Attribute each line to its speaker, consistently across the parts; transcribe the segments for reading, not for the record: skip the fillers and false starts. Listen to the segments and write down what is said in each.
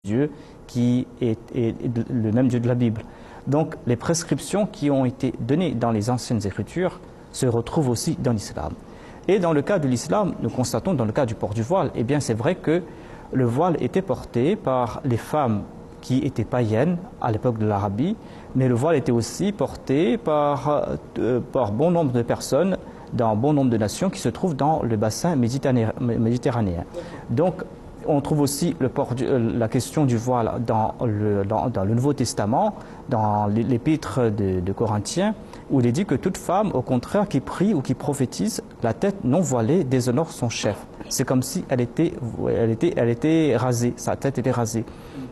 Speaker 1: Dieu qui est le même Dieu de la Bible. Donc les prescriptions qui ont été données dans les anciennes écritures se retrouvent aussi dans l'islam. Et dans le cas de l'islam, nous constatons dans le cas du port du voile, eh bien c'est vrai que le voile était porté par les femmes qui étaient païennes à l'époque de l'Arabie, mais le voile était aussi porté par bon nombre de personnes dans bon nombre de nations qui se trouvent dans le bassin méditerranéen. Donc on trouve aussi la question du voile dans le Nouveau Testament, dans l'épître de Corinthiens, où il est dit que toute femme, au contraire, qui prie ou qui prophétise, la tête non voilée déshonore son chef. C'est comme si elle était rasée, sa tête était rasée.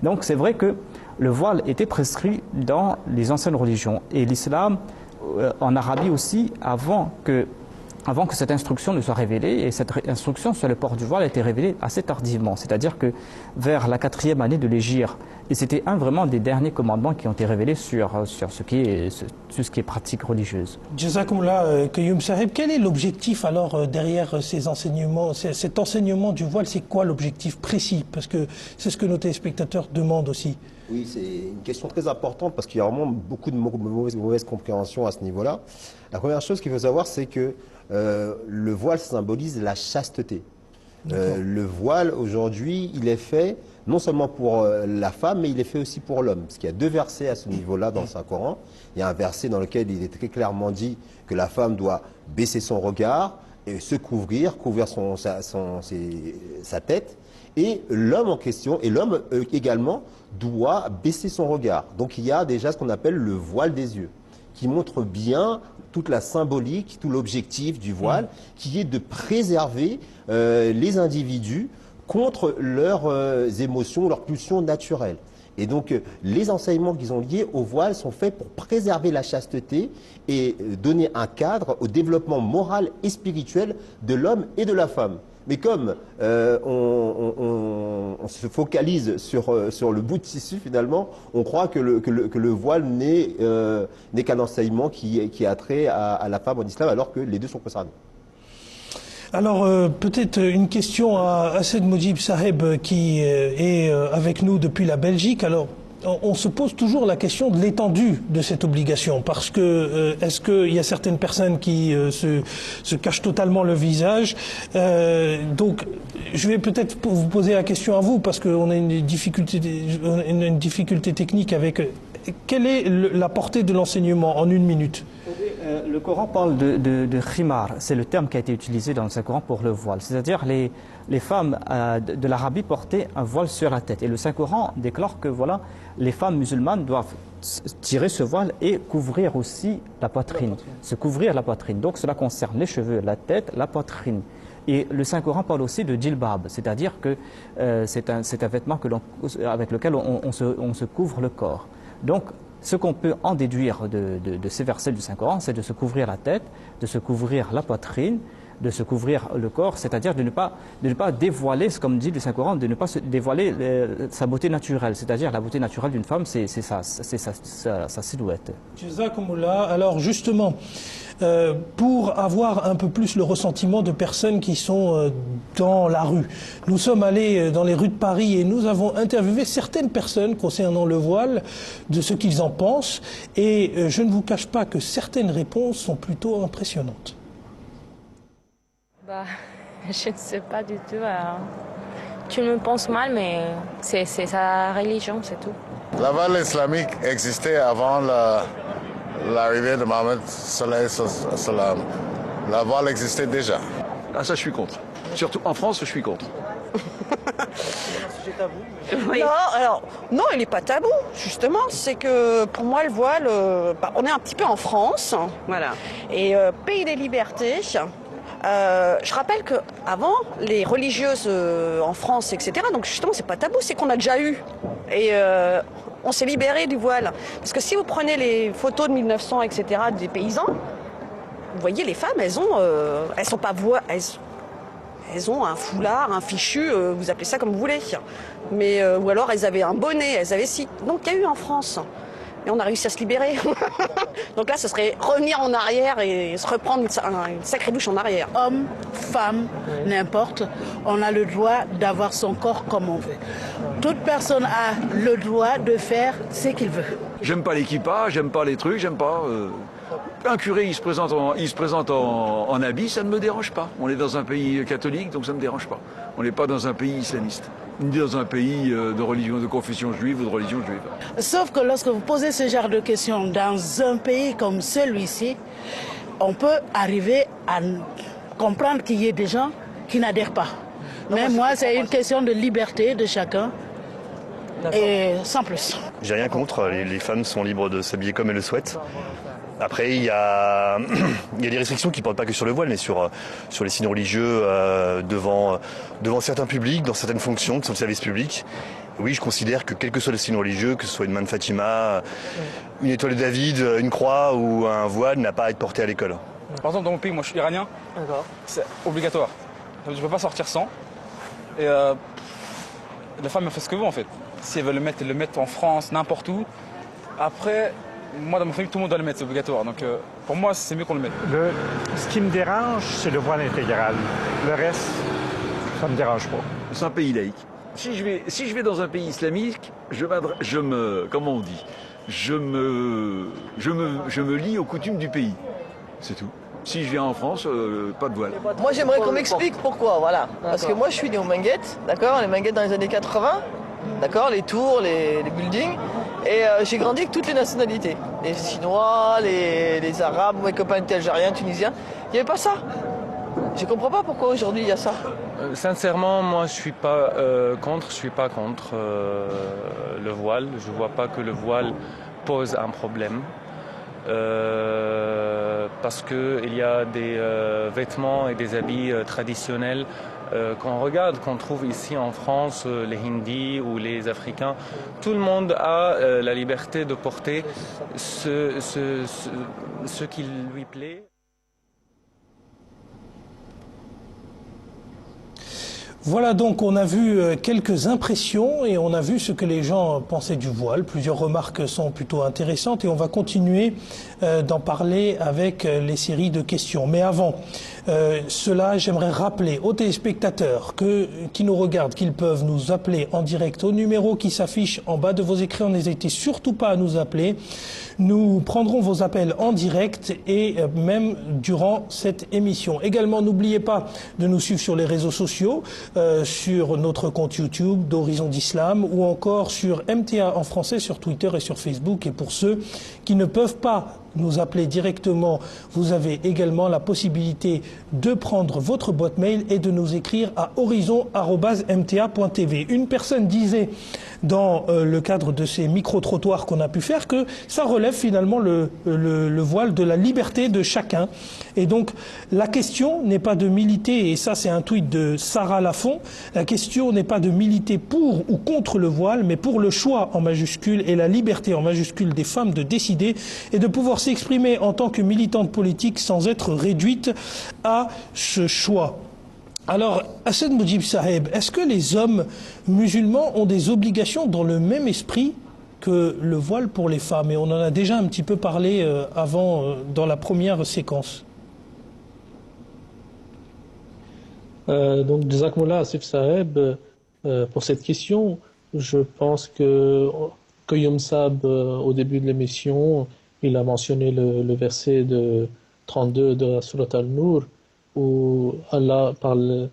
Speaker 1: Donc c'est vrai que le voile était prescrit dans les anciennes religions. Et l'islam, en Arabie aussi, avant que cette instruction ne soit révélée, et cette instruction sur le port du voile a été révélée assez tardivement, c'est-à-dire que vers la 4e année de l'Hégire, et c'était vraiment des derniers commandements qui ont été révélés sur ce qui est pratique religieuse.
Speaker 2: Jazakumullah, Qayoum Saheb, quel est l'objectif alors derrière ces enseignements, cet enseignement du voile? C'est quoi l'objectif précis? Parce que c'est ce que nos téléspectateurs demandent aussi.
Speaker 3: Oui, c'est une question très importante parce qu'il y a vraiment beaucoup de mauvaise compréhension à ce niveau-là. La première chose qu'il faut savoir, c'est que le voile symbolise la chasteté. Le voile, aujourd'hui, il est fait non seulement pour la femme, mais il est fait aussi pour l'homme. Parce qu'il y a 2 versets à ce niveau-là dans le Saint-Coran. Il y a un verset dans lequel il est très clairement dit que la femme doit baisser son regard et se couvrir sa tête. Et l'homme en question, et l'homme également, doit baisser son regard. Donc il y a déjà ce qu'on appelle le voile des yeux, qui montre bien toute la symbolique, tout l'objectif du voile, qui est de préserver les individus contre leurs émotions, leurs pulsions naturelles. Et donc, les enseignements qu'ils ont liés au voile sont faits pour préserver la chasteté et donner un cadre au développement moral et spirituel de l'homme et de la femme. Mais comme on se focalise sur le bout de tissu, finalement, on croit que le voile n'est qu'un enseignement qui a trait à la femme en islam, alors que les deux sont concernés.
Speaker 2: Alors, peut-être une question à Assed Moujib Saheb qui est avec nous depuis la Belgique. Alors, on se pose toujours la question de l'étendue de cette obligation, parce que est-ce qu'il y a certaines personnes qui se cachent totalement le visage? Donc, je vais peut-être vous poser la question à vous, parce qu'on a une difficulté technique avec... Quelle est la portée de l'enseignement en 1 minute?
Speaker 1: Le Coran parle de khimar, c'est le terme qui a été utilisé dans le Saint-Coran pour le voile. C'est-à-dire les femmes de l'Arabie portaient un voile sur la tête. Et le Saint-Coran déclare que voilà, les femmes musulmanes doivent tirer ce voile et couvrir aussi la poitrine, se couvrir la poitrine. Donc cela concerne les cheveux, la tête, la poitrine. Et le Saint-Coran parle aussi de djilbab, c'est-à-dire que c'est un vêtement avec lequel on se couvre le corps. Donc, ce qu'on peut en déduire de ces versets du Saint-Coran, c'est de se couvrir la tête, de se couvrir la poitrine, de se couvrir le corps, c'est-à-dire de ne pas dévoiler, comme dit le Saint-Coran, de ne pas dévoiler sa beauté naturelle. C'est-à-dire la beauté naturelle d'une femme, c'est sa silhouette.
Speaker 2: Jazakumullah. Alors justement, pour avoir un peu plus le ressentiment de personnes qui sont dans la rue, nous sommes allés dans les rues de Paris et nous avons interviewé certaines personnes concernant le voile, de ce qu'ils en pensent, et je ne vous cache pas que certaines réponses sont plutôt impressionnantes.
Speaker 4: Je ne sais pas du tout. Tu me penses mal, mais c'est sa religion, c'est tout.
Speaker 5: La voile islamique existait avant l'arrivée de Mohammed sallam. La voile existait déjà.
Speaker 6: Ah, ça, je suis contre. Surtout en France, je suis contre.
Speaker 7: C'est tabou. Oui. Non, il n'est pas tabou, justement. C'est que pour moi, le voile, on est un petit peu en France. Voilà. Et pays des libertés. Je rappelle qu'avant, les religieuses en France, etc., donc justement, c'est pas tabou, c'est qu'on a déjà eu. Et on s'est libéré du voile. Parce que si vous prenez les photos de 1900, etc., des paysans, vous voyez, les femmes, elles sont pas voilées. Elles ont un foulard, un fichu, vous appelez ça comme vous voulez. Mais, ou alors elles avaient un bonnet, elles avaient ci. Donc il y a eu en France. mais on a réussi à se libérer. Donc là, ce serait revenir en arrière et se reprendre une sacrée douche en arrière.
Speaker 8: Homme, femme, n'importe, on a le droit d'avoir son corps comme on veut. Toute personne a le droit de faire ce qu'il veut.
Speaker 6: J'aime pas l'équipage, j'aime pas les trucs, j'aime pas... Un curé, il se présente en habit, ça ne me dérange pas. On est dans un pays catholique, donc ça ne me dérange pas. On n'est pas dans un pays islamiste, ni dans un pays de religion, de confession juive ou de religion juive.
Speaker 8: Sauf que lorsque vous posez ce genre de questions dans un pays comme celui-ci, on peut arriver à comprendre qu'il y ait des gens qui n'adhèrent pas. Mais moi, c'est une question de liberté de chacun. Et sans plus.
Speaker 9: J'ai rien contre, les femmes sont libres de s'habiller comme elles le souhaitent. Après, il y a des restrictions qui ne portent pas que sur le voile, mais sur les signes religieux devant certains publics, dans certaines fonctions, qui sont le service public. Oui, je considère que quel que soit le signe religieux, que ce soit une main de Fatima, une étoile de David, une croix ou un voile, n'a pas à être porté à l'école.
Speaker 10: Par exemple, dans mon pays, moi je suis iranien, c'est obligatoire. Je ne peux pas sortir sans. Et la femme elle fait ce que veut en fait. Si elle veut le mettre, elle le met en France, n'importe où. Après, moi dans ma famille, tout le monde doit le mettre, c'est obligatoire. Donc pour moi, c'est mieux qu'on le mette.
Speaker 11: Ce qui me dérange, c'est le voile intégral. Le reste, ça ne me dérange pas.
Speaker 6: C'est un pays laïque. Si je vais dans un pays islamique, je me lie aux coutumes du pays. C'est tout. Si je viens en France, pas de voile.
Speaker 12: Moi, j'aimerais qu'on m'explique pourquoi, voilà. Parce que moi, je suis né aux Minguettes, d'accord, les Minguettes dans les années 80, d'accord, les tours, les buildings, et j'ai grandi avec toutes les nationalités. Les Chinois, les Arabes, mes copains étaient Algériens, Tunisiens. Il n'y avait pas ça. Je ne comprends pas pourquoi aujourd'hui il y a ça.
Speaker 13: Sincèrement, moi, je suis pas contre le voile. Je vois pas que le voile pose un problème. Parce qu'il y a des vêtements et des habits traditionnels qu'on regarde, qu'on trouve ici en France, les Hindis ou les Africains. Tout le monde a la liberté de porter ce qui lui plaît.
Speaker 2: Voilà, donc on a vu quelques impressions et on a vu ce que les gens pensaient du voile. Plusieurs remarques sont plutôt intéressantes et on va continuer d'en parler avec les séries de questions. Mais avant cela, j'aimerais rappeler aux téléspectateurs qui nous regardent qu'ils peuvent nous appeler en direct au numéro qui s'affiche en bas de vos écrans. N'hésitez surtout pas à nous appeler. Nous prendrons vos appels en direct et même durant cette émission. Également, n'oubliez pas de nous suivre sur les réseaux sociaux, sur notre compte YouTube d'Horizon d'Islam ou encore sur MTA en français, sur Twitter et sur Facebook. Et pour ceux qui ne peuvent pas nous appeler directement, vous avez également la possibilité de prendre votre boîte mail et de nous écrire à horizon@mta.tv. Une personne disait dans le cadre de ces micro-trottoirs qu'on a pu faire que ça relève finalement le voile de la liberté de chacun. Et donc la question n'est pas de militer, et ça c'est un tweet de Sarah Lafont, la question n'est pas de militer pour ou contre le voile, mais pour le choix en majuscule et la liberté en majuscule des femmes de décider et de pouvoir s'exprimer en tant que militante politique sans être réduite à ce choix. Alors, Hassane Moujib Saheb, est-ce que les hommes musulmans ont des obligations dans le même esprit que le voile pour les femmes? Et on en a déjà un petit peu parlé avant, dans la première séquence.
Speaker 14: Donc, Jazakumullah Asif Saheb, pour cette question, je pense que Yom Sab, au début de l'émission, il a mentionné le verset de 32 de la Surat Al-Nur, où Allah parle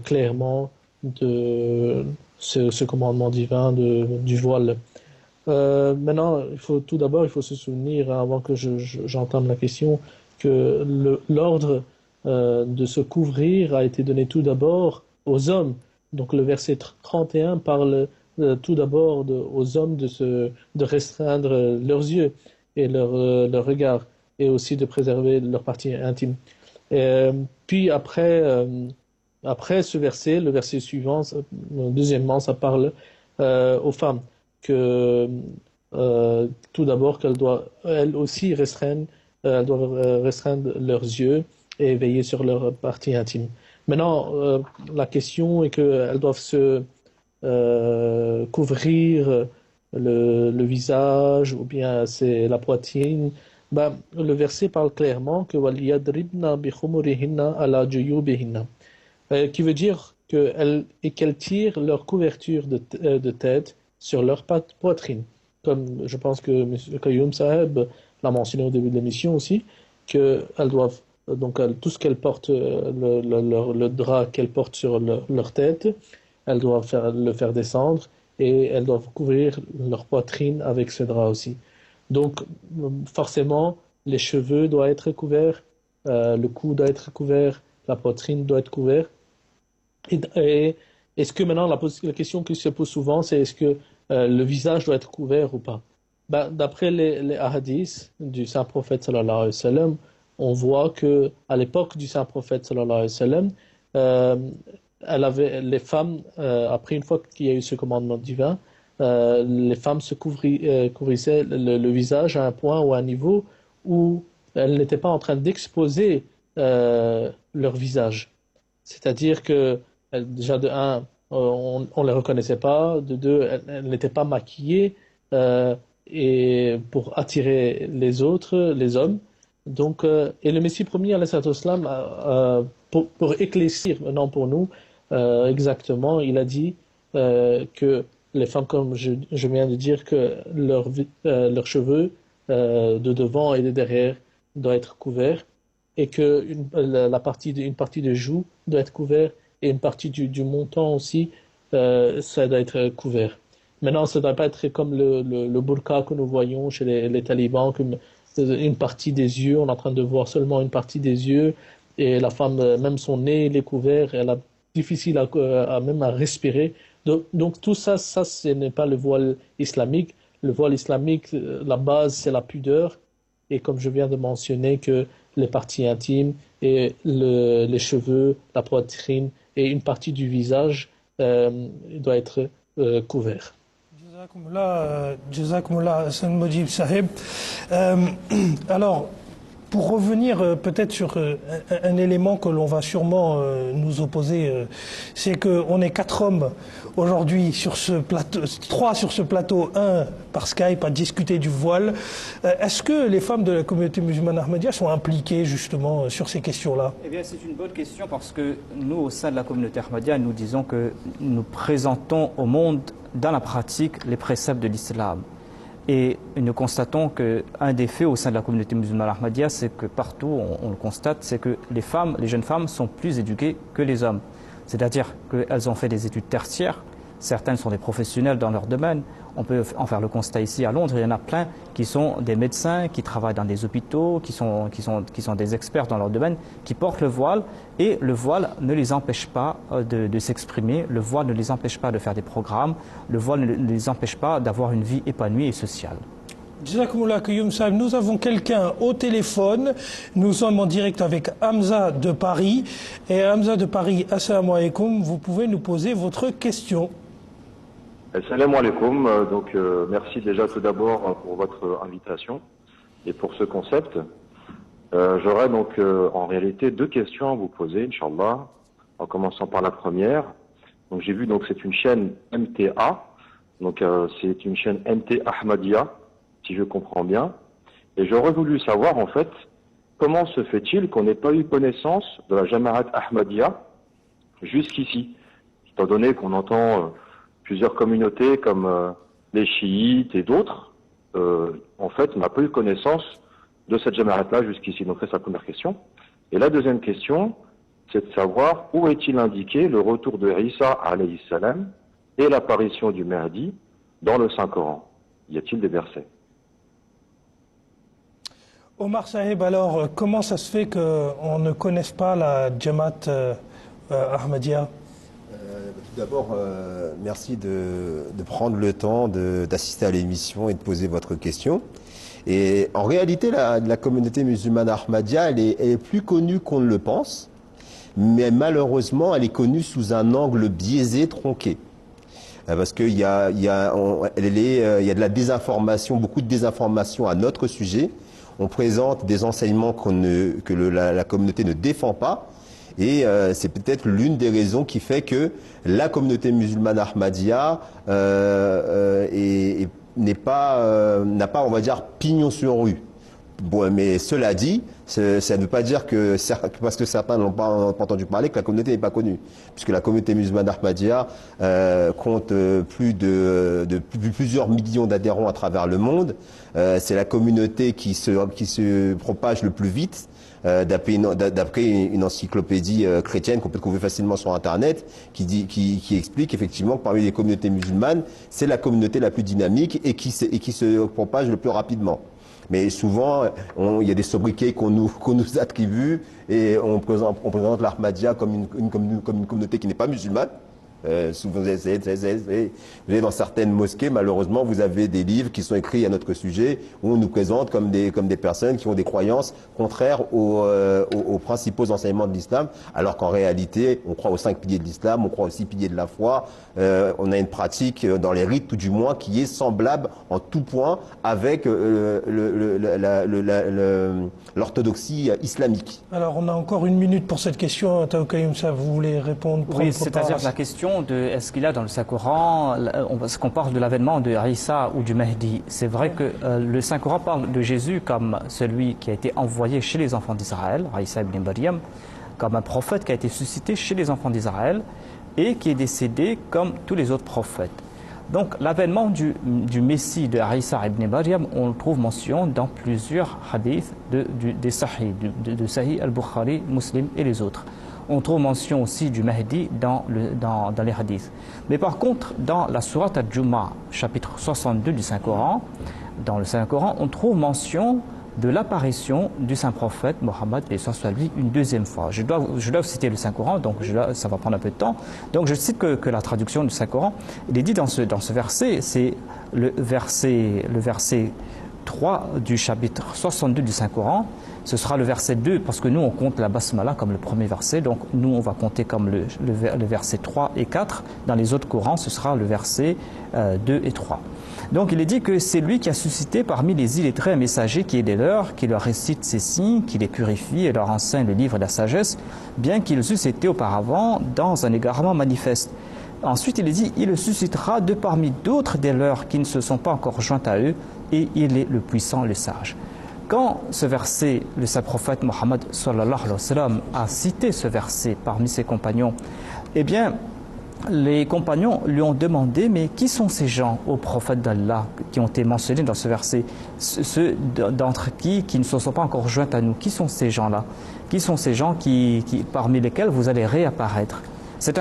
Speaker 14: clairement de ce commandement divin du voile. Maintenant, tout d'abord, il faut se souvenir, avant que j'entame la question, que l'ordre de se couvrir a été donné tout d'abord aux hommes. Donc le verset 31 parle tout d'abord aux hommes de restreindre leurs yeux et leur regard, et aussi de préserver leur partie intime. Puis après ce verset, le verset suivant, deuxièmement, ça parle aux femmes que tout d'abord qu'elles doivent elles aussi restreindre leurs yeux et veiller sur leur partie intime. Maintenant, la question est qu'elles doivent se couvrir le visage ou bien c'est la poitrine, le verset parle clairement que وَلْيَضْرِبْنَ بِخُمُرِهِنَّ عَلَى جُيُوبِهِنَّ, qui veut dire qu'elles tirent leur couverture de tête sur leur poitrine. Comme je pense que M. Qayoum Saheb l'a mentionné au début de l'émission aussi, qu'elles doivent, donc tout ce qu'elles portent, le drap qu'elles portent sur leur tête, elles doivent le faire descendre et elles doivent couvrir leur poitrine avec ce drap aussi. Donc forcément, les cheveux doivent être couverts, le cou doit être couvert, la poitrine doit être couverte. Et est-ce que maintenant, la question qui se pose souvent, c'est est-ce que le visage doit être couvert ou pas? D'après les hadiths du saint prophète sallallahu alayhi wa sallam, on voit que à l'époque du saint prophète sallallahu alayhi wa sallam, les femmes, après une fois qu'il y a eu ce commandement divin, les femmes se couvrissaient le visage à un point ou à un niveau où elles n'étaient pas en train d'exposer leur visage. C'est-à-dire que déjà de un, on ne les reconnaissait pas, de deux, elles n'étaient pas maquillées et pour attirer les autres, les hommes. Donc, et le Messie premier, alayhi salatu wassalam, pour éclaircir maintenant pour nous exactement, il a dit que les femmes, comme je viens de dire, que leurs cheveux de devant et de derrière doivent être couverts et que une partie de joue doit être couverte et une partie du menton aussi, ça doit être couvert. Maintenant, ça ne doit pas être comme le burqa que nous voyons chez les talibans, comme une partie des yeux, on est en train de voir seulement une partie des yeux, et la femme, même son nez, il est couvert, elle a difficile même à respirer. Donc tout ça, ce n'est pas le voile islamique. Le voile islamique, la base, c'est la pudeur, et comme je viens de mentionner, que les parties intimes et les cheveux, la poitrine et une partie du visage doit être couvert.
Speaker 2: Jazakumullah Hassan Mojib Saheb. Alors, pour revenir peut-être sur un élément que l'on va sûrement nous opposer, c'est qu'on est 4 hommes aujourd'hui sur ce plateau, 3 sur ce plateau, 1 par Skype à discuter du voile. Est-ce que les femmes de la communauté musulmane Ahmadiyya sont impliquées justement sur ces questions-là?
Speaker 1: Eh bien, c'est une bonne question parce que nous, au sein de la communauté Ahmadiyya, nous disons que nous présentons au monde dans la pratique les préceptes de l'islam. Et nous constatons qu'un des faits au sein de la communauté musulmane Ahmadiyya, c'est que partout, on le constate, c'est que les jeunes femmes sont plus éduquées que les hommes. C'est-à-dire qu'elles ont fait des études tertiaires, certaines sont des professionnels dans leur domaine. On peut en faire le constat ici à Londres, il y en a plein qui sont des médecins, qui travaillent dans des hôpitaux, qui sont des experts dans leur domaine, qui portent le voile, et le voile ne les empêche pas de s'exprimer, le voile ne les empêche pas de faire des programmes, le voile ne les empêche pas d'avoir une vie épanouie et sociale.
Speaker 2: Jazakumullah Qayoum Saheb, nous avons quelqu'un au téléphone, nous sommes en direct avec Hamza de Paris, et Hamza de Paris, assalamu alaikum, vous pouvez nous poser votre question.
Speaker 15: Assalamu alaikum, donc merci déjà tout d'abord pour votre invitation et pour ce concept. J'aurais donc en réalité 2 questions à vous poser, Inch'Allah, en commençant par la première. Donc j'ai vu, donc c'est une chaîne MTA, donc c'est une chaîne MT Ahmadiyya, si je comprends bien. Et j'aurais voulu savoir en fait, comment se fait-il qu'on n'ait pas eu connaissance de la Jama'at Ahmadiyya jusqu'ici, étant donné qu'on entend plusieurs communautés comme les chiites et d'autres, en fait, on n'a pas eu connaissance de cette Jama'at-là jusqu'ici. Donc c'est sa première question. Et la deuxième question, c'est de savoir où est-il indiqué le retour de Isa alayhi salam et l'apparition du Mahdi dans le Saint-Coran. Y a-t-il des versets?
Speaker 2: Omar Saheb, alors comment ça se fait qu'on ne connaisse pas la Jamaat Ahmadiyya?
Speaker 3: Tout d'abord, merci de prendre le temps d'assister à l'émission et de poser votre question. Et en réalité, la communauté musulmane Ahmadiyya, elle est plus connue qu'on ne le pense, mais malheureusement, elle est connue sous un angle biaisé, tronqué. Parce qu'il y a de la désinformation, beaucoup de désinformation à notre sujet. On présente des enseignements que la communauté ne défend pas. Et c'est peut-être l'une des raisons qui fait que la communauté musulmane Ahmadiyya est n'a pas, on va dire, pignon sur rue. Bon, mais cela dit, ça ne veut pas dire que parce que certains n'ont pas entendu parler que la communauté n'est pas connue, puisque la communauté musulmane Ahmadiyya compte plusieurs millions d'adhérents à travers le monde. C'est la communauté qui se propage le plus vite. D'après une encyclopédie chrétienne qu'on peut trouver facilement sur Internet, qui explique effectivement que parmi les communautés musulmanes, c'est la communauté la plus dynamique et qui se propage le plus rapidement. Mais souvent, il y a des sobriquets qu'on nous attribue et on présente l'Ahmadiyya comme une communauté qui n'est pas musulmane. Souvent, vous avez dans certaines mosquées, malheureusement, vous avez des livres qui sont écrits à notre sujet où on nous présente comme des personnes qui ont des croyances contraires aux principaux enseignements de l'islam, alors qu'en réalité, on croit aux 5 piliers de l'islam, on croit aux 6 piliers de la foi. On a une pratique dans les rites, tout du moins, qui est semblable en tout point avec l'orthodoxie islamique.
Speaker 2: Alors, on a encore 1 minute pour cette question. Taou Kayoumsa, vous voulez répondre?
Speaker 1: Oui, c'est-à-dire la question de est-ce qu'il y a dans le Saint-Coran, parce qu'on parle de l'avènement de Isa ou du Mahdi, c'est vrai que le Saint-Coran parle de Jésus comme celui qui a été envoyé chez les enfants d'Israël, Isa ibn Maryam, comme un prophète qui a été suscité chez les enfants d'Israël et qui est décédé comme tous les autres prophètes. Donc l'avènement du Messie de Isa ibn Maryam, on le trouve mention dans plusieurs hadiths des Sahih, de Sahih al-Bukhari, Muslim et les autres. On trouve mention aussi du Mahdi dans les hadiths. Mais par contre, dans la sourate Al-Jumu'ah, chapitre 62 du Saint-Coran, dans le Saint-Coran, on trouve mention de l'apparition du Saint-Prophète Mohammed une deuxième fois. Je dois citer le Saint-Coran, donc ça va prendre un peu de temps. Donc je cite que la traduction du Saint-Coran, il est dit dans ce verset, c'est le verset 3 du chapitre 62 du Saint-Coran. Ce sera le verset 2, parce que nous on compte la Basmala comme le premier verset, donc nous on va compter comme le verset 3 et 4. Dans les autres Corans, ce sera le verset 2 et 3. Donc il est dit que c'est lui qui a suscité parmi les illettrés un messager qui est des leurs, qui leur récite ses signes, qui les purifie et leur enseigne le livre de la sagesse, bien qu'ils eussent été auparavant dans un égarement manifeste. Ensuite il est dit, il le suscitera de parmi d'autres des leurs qui ne se sont pas encore joints à eux, et il est le puissant, le sage. Quand ce verset, le Saint-Prophète Mohammed sallallahu alayhi wa sallam a cité ce verset parmi ses compagnons, eh bien, les compagnons lui ont demandé, mais qui sont ces gens au prophète d'Allah qui ont été mentionnés dans ce verset? Ceux d'entre qui ne se sont pas encore joints à nous, qui sont ces gens-là? Qui sont ces gens parmi lesquels vous allez réapparaître? C'est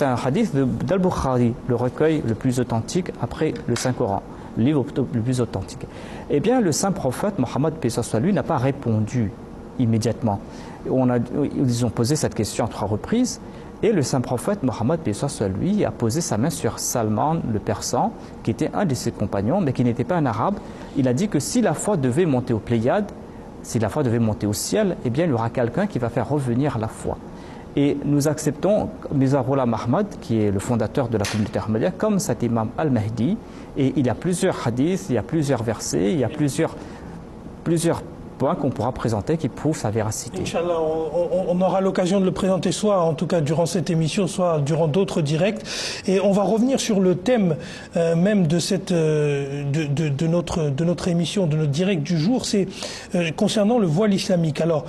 Speaker 1: un hadith d'Al-Bukhari, le recueil le plus authentique après le Saint-Coran, le livre le plus authentique. Eh bien, le Saint-Prophète Mohammed lui n'a pas répondu immédiatement. Ils ont posé cette question à 3 reprises. Et le Saint-Prophète Mohammed lui a posé sa main sur Salman, le Persan, qui était un de ses compagnons, mais qui n'était pas un arabe. Il a dit que si la foi devait monter aux Pléiades, si la foi devait monter au ciel, eh bien il y aura quelqu'un qui va faire revenir la foi. Et nous acceptons Mirza Ghulam Ahmad, qui est le fondateur de la communauté Ahmadiyya, comme cet imam al-Mahdi. Et il y a plusieurs hadiths, il y a plusieurs versets, il y a plusieurs points qu'on pourra présenter qui prouvent sa véracité.
Speaker 2: Inch'Allah, on aura l'occasion de le présenter soit en tout cas durant cette émission, soit durant d'autres directs. Et on va revenir sur le thème même de notre émission, de notre direct du jour, c'est concernant le voile islamique. Alors,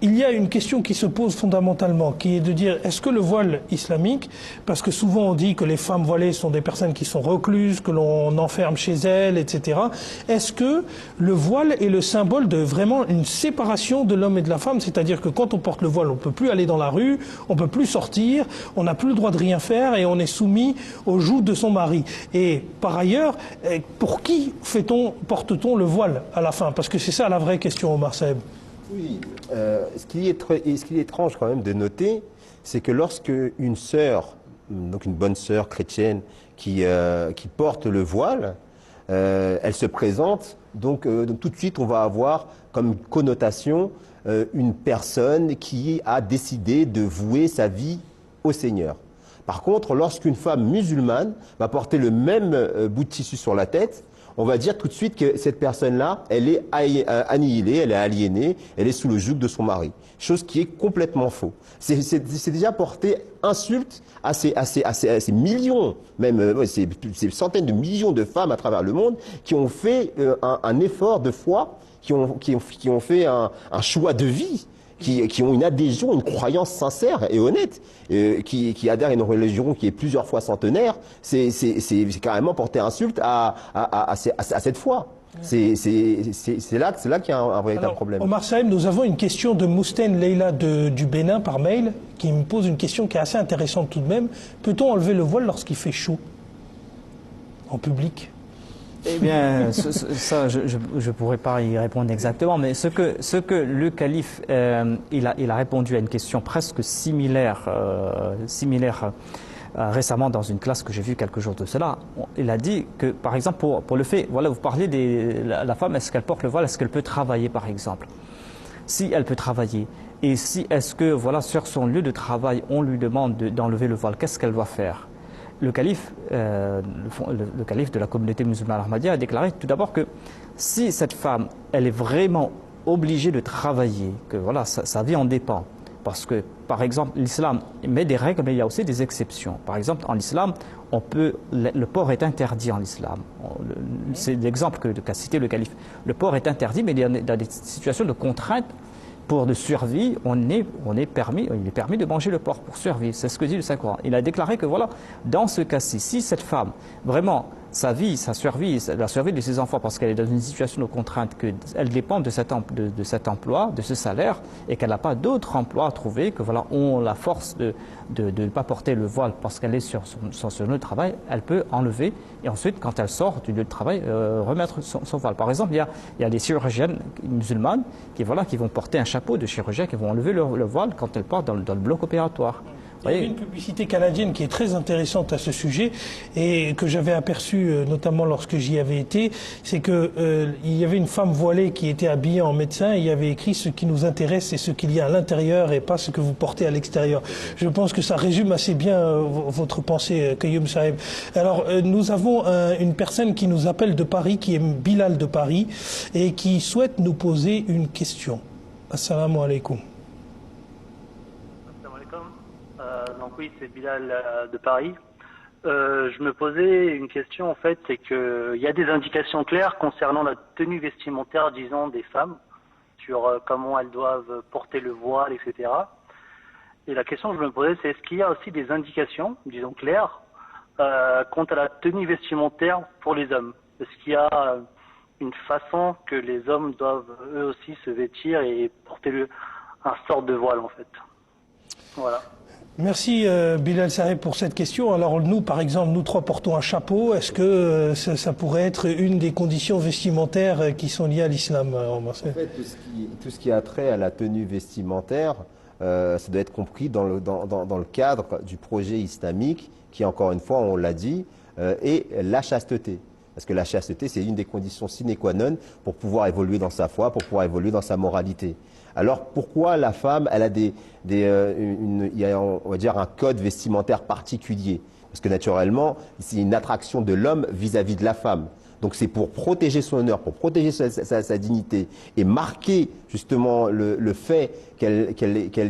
Speaker 2: il y a une question qui se pose fondamentalement, qui est de dire, est-ce que le voile islamique, parce que souvent on dit que les femmes voilées sont des personnes qui sont recluses, que l'on enferme chez elles, etc. Est-ce que le voile est le symbole de vraiment une séparation de l'homme et de la femme? C'est-à-dire que quand on porte le voile, on ne peut plus aller dans la rue, on ne peut plus sortir, on n'a plus le droit de rien faire et on est soumis au joug de son mari. Et par ailleurs, pour qui porte-t-on le voile à la fin? Parce que c'est ça la vraie question, Omar Saeb.
Speaker 3: Oui, ce qui est étrange quand même de noter, c'est que lorsque une sœur, donc une bonne sœur chrétienne qui porte le voile, elle se présente, donc tout de suite on va avoir comme connotation une personne qui a décidé de vouer sa vie au Seigneur. Par contre, lorsqu'une femme musulmane va porter le même bout de tissu sur la tête, on va dire tout de suite que cette personne-là, elle est annihilée, elle est aliénée, elle est sous le joug de son mari. Chose qui est complètement faux. C'est déjà porté insulte à ces millions, même ces centaines de millions de femmes à travers le monde qui ont fait un effort de foi, qui ont fait un choix de vie, qui ont une adhésion, une croyance sincère et honnête, qui adhèrent à une religion qui est plusieurs fois centenaire. C'est carrément porter insulte à cette foi. C'est là qu'il y a un véritable problème.
Speaker 2: Omar Saeb, nous avons une question de Mousten Leila du Bénin par mail, qui me pose une question qui est assez intéressante tout de même. Peut-on enlever le voile lorsqu'il fait chaud en public?
Speaker 1: Eh bien, ça, je ne pourrais pas y répondre exactement, mais ce que le calife, il a répondu à une question presque similaire récemment dans une classe que j'ai vue quelques jours de cela. Il a dit que, par exemple, pour le fait, voilà, vous parlez de la femme, est-ce qu'elle porte le voile, est-ce qu'elle peut travailler, par exemple? Si elle peut travailler, et si est-ce que, voilà, sur son lieu de travail, on lui demande d'enlever le voile, qu'est-ce qu'elle doit faire? Le calife de la communauté musulmane Ahmadiyya a déclaré tout d'abord que si cette femme, elle est vraiment obligée de travailler, que voilà, sa vie en dépend, parce que, par exemple, l'islam met des règles, mais il y a aussi des exceptions. Par exemple, en islam, le port est interdit en islam. C'est l'exemple qu'a cité le calife. Le port est interdit, mais il y a des situations de contrainte. Pour de survie, il est permis de manger le porc pour survivre. C'est ce que dit le Saint-Coran. Il a déclaré que voilà, dans ce cas-ci, si cette femme, vraiment, sa vie, sa survie, la survie de ses enfants, parce qu'elle est dans une situation de contrainte, qu'elle dépend de cet emploi, de ce salaire, et qu'elle n'a pas d'autre emploi à trouver, que voilà, on la force de ne pas porter le voile parce qu'elle est sur son lieu de travail, elle peut enlever, et ensuite, quand elle sort du lieu de travail, remettre son voile. Par exemple, il y a des chirurgiennes musulmanes qui vont porter un chapeau de chirurgien, qui vont enlever le voile quand elles partent dans le bloc opératoire.
Speaker 2: Il y a une publicité canadienne qui est très intéressante à ce sujet et que j'avais aperçue notamment lorsque j'y avais été, c'est que il y avait une femme voilée qui était habillée en médecin et il y avait écrit ce qui nous intéresse c'est ce qu'il y a à l'intérieur et pas ce que vous portez à l'extérieur. Je pense que ça résume assez bien votre pensée, Qayoum Saeb. Alors nous avons une personne qui nous appelle de Paris, qui est Bilal de Paris et qui souhaite nous poser une question. Assalamu alaikum.
Speaker 16: Donc oui, c'est Bilal de Paris. Je me posais une question en fait, c'est qu'il y a des indications claires concernant la tenue vestimentaire, disons, des femmes, sur comment elles doivent porter le voile, etc. Et la question que je me posais, c'est est-ce qu'il y a aussi des indications, disons claires, quant à la tenue vestimentaire pour les hommes? Est-ce qu'il y a une façon que les hommes doivent eux aussi se vêtir et porter un sort de voile en fait? Voilà.
Speaker 2: Merci Bilal Saeb pour cette question. Alors nous, par exemple, nous trois portons un chapeau. Est-ce que ça pourrait être une des conditions vestimentaires qui sont liées à l'islam, en fait,
Speaker 3: tout ce qui a trait à la tenue vestimentaire, ça doit être compris dans le cadre du projet islamique qui, encore une fois, on l'a dit, est la chasteté. Parce que la chasteté, c'est une des conditions sine qua non pour pouvoir évoluer dans sa foi, pour pouvoir évoluer dans sa moralité. Alors pourquoi la femme, elle a il y a, on va dire, un code vestimentaire particulier? Parce que naturellement, c'est une attraction de l'homme vis-à-vis de la femme. Donc c'est pour protéger son honneur, pour protéger sa dignité et marquer justement le fait qu'elle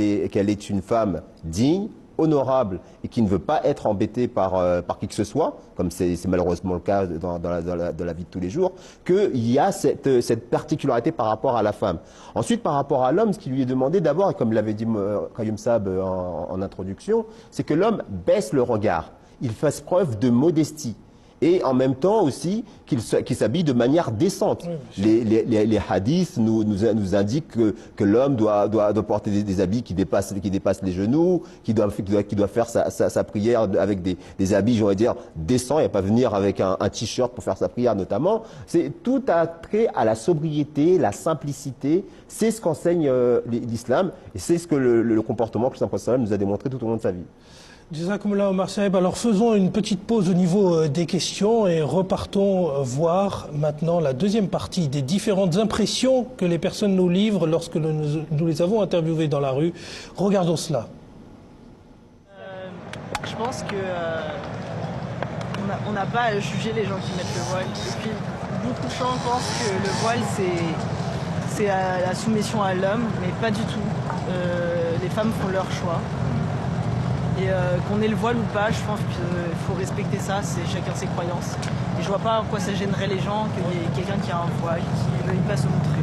Speaker 3: est une femme digne, honorable et qui ne veut pas être embêtée par qui que ce soit, comme c'est malheureusement le cas dans la vie de tous les jours, qu'il y a cette particularité par rapport à la femme. Ensuite, par rapport à l'homme, ce qui lui est demandé d'abord, et comme l'avait dit Qayoum Saeb en introduction, c'est que l'homme baisse le regard, il fasse preuve de modestie. Et en même temps aussi qu'il s'habille de manière décente. Les hadiths nous indiquent que l'homme doit porter des habits qui dépassent les genoux, qui doit faire sa prière avec des habits, j'aurais dire, décents, et pas venir avec un t-shirt pour faire sa prière notamment. C'est tout attrait à la sobriété, la simplicité. C'est ce qu'enseigne l'islam et c'est ce que le comportement que le Prophète nous a démontré tout au long de sa vie.
Speaker 2: Jazakumullah Omar Saeb. Alors faisons une petite pause au niveau des questions et repartons voir maintenant la deuxième partie des différentes impressions que les personnes nous livrent lorsque nous les avons interviewées dans la rue. Regardons cela.
Speaker 17: Je pense que on n'a pas à juger les gens qui mettent le voile. Et puis beaucoup de gens pensent que le voile c'est la soumission à l'homme, mais pas du tout. Les femmes font leur choix. Et qu'on ait le voile ou pas, je pense qu'il faut respecter ça, c'est chacun ses croyances. Et je vois pas en quoi ça gênerait les gens qu'il y ait quelqu'un qui a un voile, qui ne veuille pas se montrer.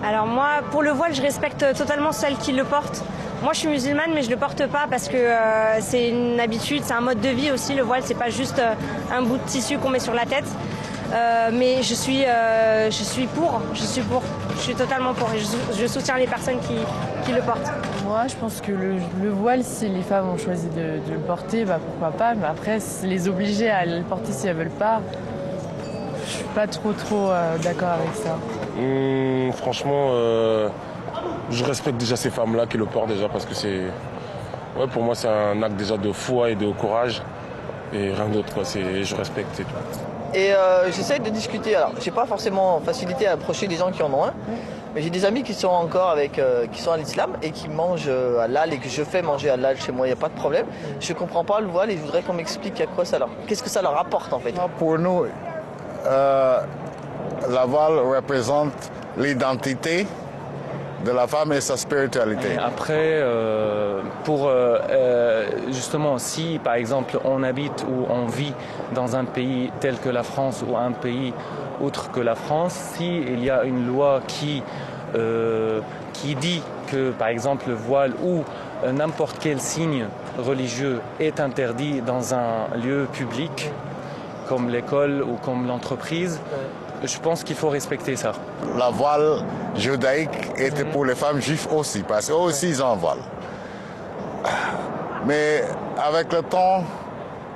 Speaker 17: Voilà.
Speaker 18: Alors moi, pour le voile, je respecte totalement celles qui le portent. Moi, je suis musulmane, mais je le porte pas parce que c'est une habitude, c'est un mode de vie aussi. Le voile, c'est pas juste un bout de tissu qu'on met sur la tête. Mais je suis pour, je suis totalement pour. Et je soutiens les personnes qui le portent.
Speaker 19: Moi, je pense que le voile, si les femmes ont choisi de le porter, bah, pourquoi pas. Mais après, les obliger à le porter si elles veulent pas, je suis pas trop d'accord avec ça.
Speaker 20: Franchement, je respecte déjà ces femmes-là qui le portent déjà parce que pour moi, c'est un acte déjà de foi et de courage et rien d'autre, quoi. Je respecte, c'est tout.
Speaker 12: Et j'essaie de discuter. Alors, j'ai pas forcément facilité à approcher des gens qui en ont un, mais j'ai des amis qui sont encore qui sont à l'islam et qui mangent halal et que je fais manger halal chez moi, il n'y a pas de problème. Je comprends pas le voile et je voudrais qu'on m'explique qu'est-ce que ça leur apporte en fait.
Speaker 5: Pour nous, la voile représente l'identité de la femme et sa spiritualité.
Speaker 13: Après, justement, si par exemple on habite ou on vit dans un pays tel que la France ou un pays autre que la France, s'il y a une loi qui dit que par exemple le voile ou n'importe quel signe religieux est interdit dans un lieu public, comme l'école ou comme l'entreprise, je pense qu'il faut respecter ça.
Speaker 5: La voile judaïque était pour les femmes juives aussi, parce qu'eux aussi ils ont un voile. Mais avec le temps,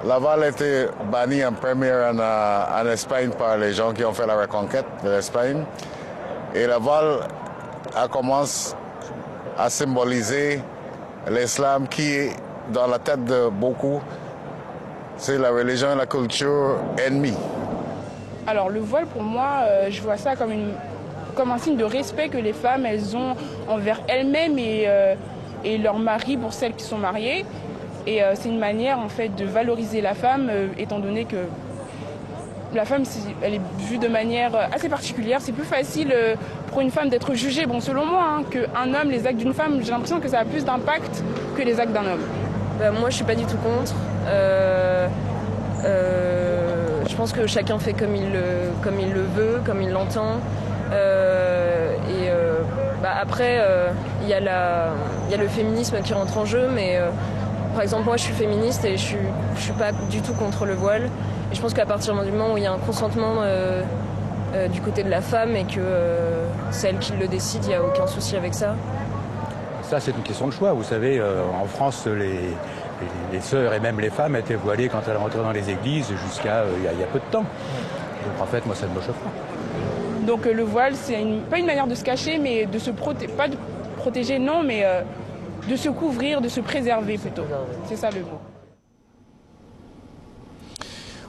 Speaker 5: la voile a été bannie en première en Espagne par les gens qui ont fait la reconquête de l'Espagne. Et la voile a commencé à symboliser l'islam qui, dans la tête de beaucoup, c'est la religion et la culture ennemie.
Speaker 21: Alors le voile pour moi, je vois ça comme un signe de respect que les femmes elles ont envers elles-mêmes et leurs maris pour celles qui sont mariées. Et c'est une manière en fait de valoriser la femme étant donné que la femme elle est vue de manière assez particulière. C'est plus facile pour une femme d'être jugée, bon selon moi, qu'un homme, les actes d'une femme, j'ai l'impression que ça a plus d'impact que les actes d'un homme.
Speaker 22: Moi je suis pas du tout contre. Je pense que chacun fait comme il le veut, comme il l'entend. Après, il y a le féminisme qui rentre en jeu, mais par exemple, moi je suis féministe et je suis pas du tout contre le voile. Et je pense qu'à partir du moment où il y a un consentement du côté de la femme et que c'est elle qui le décide, il n'y a aucun souci avec ça.
Speaker 23: Ça, c'est une question de choix. Vous savez, en France, les sœurs et même les femmes étaient voilées quand elles rentraient dans les églises jusqu'à il y a peu de temps. Donc en fait, moi, ça ne me chauffe pas.
Speaker 21: Donc le voile, c'est pas une manière de se cacher, mais de se protéger, pas de protéger, non, mais de se couvrir, de se préserver plutôt. C'est ça le mot.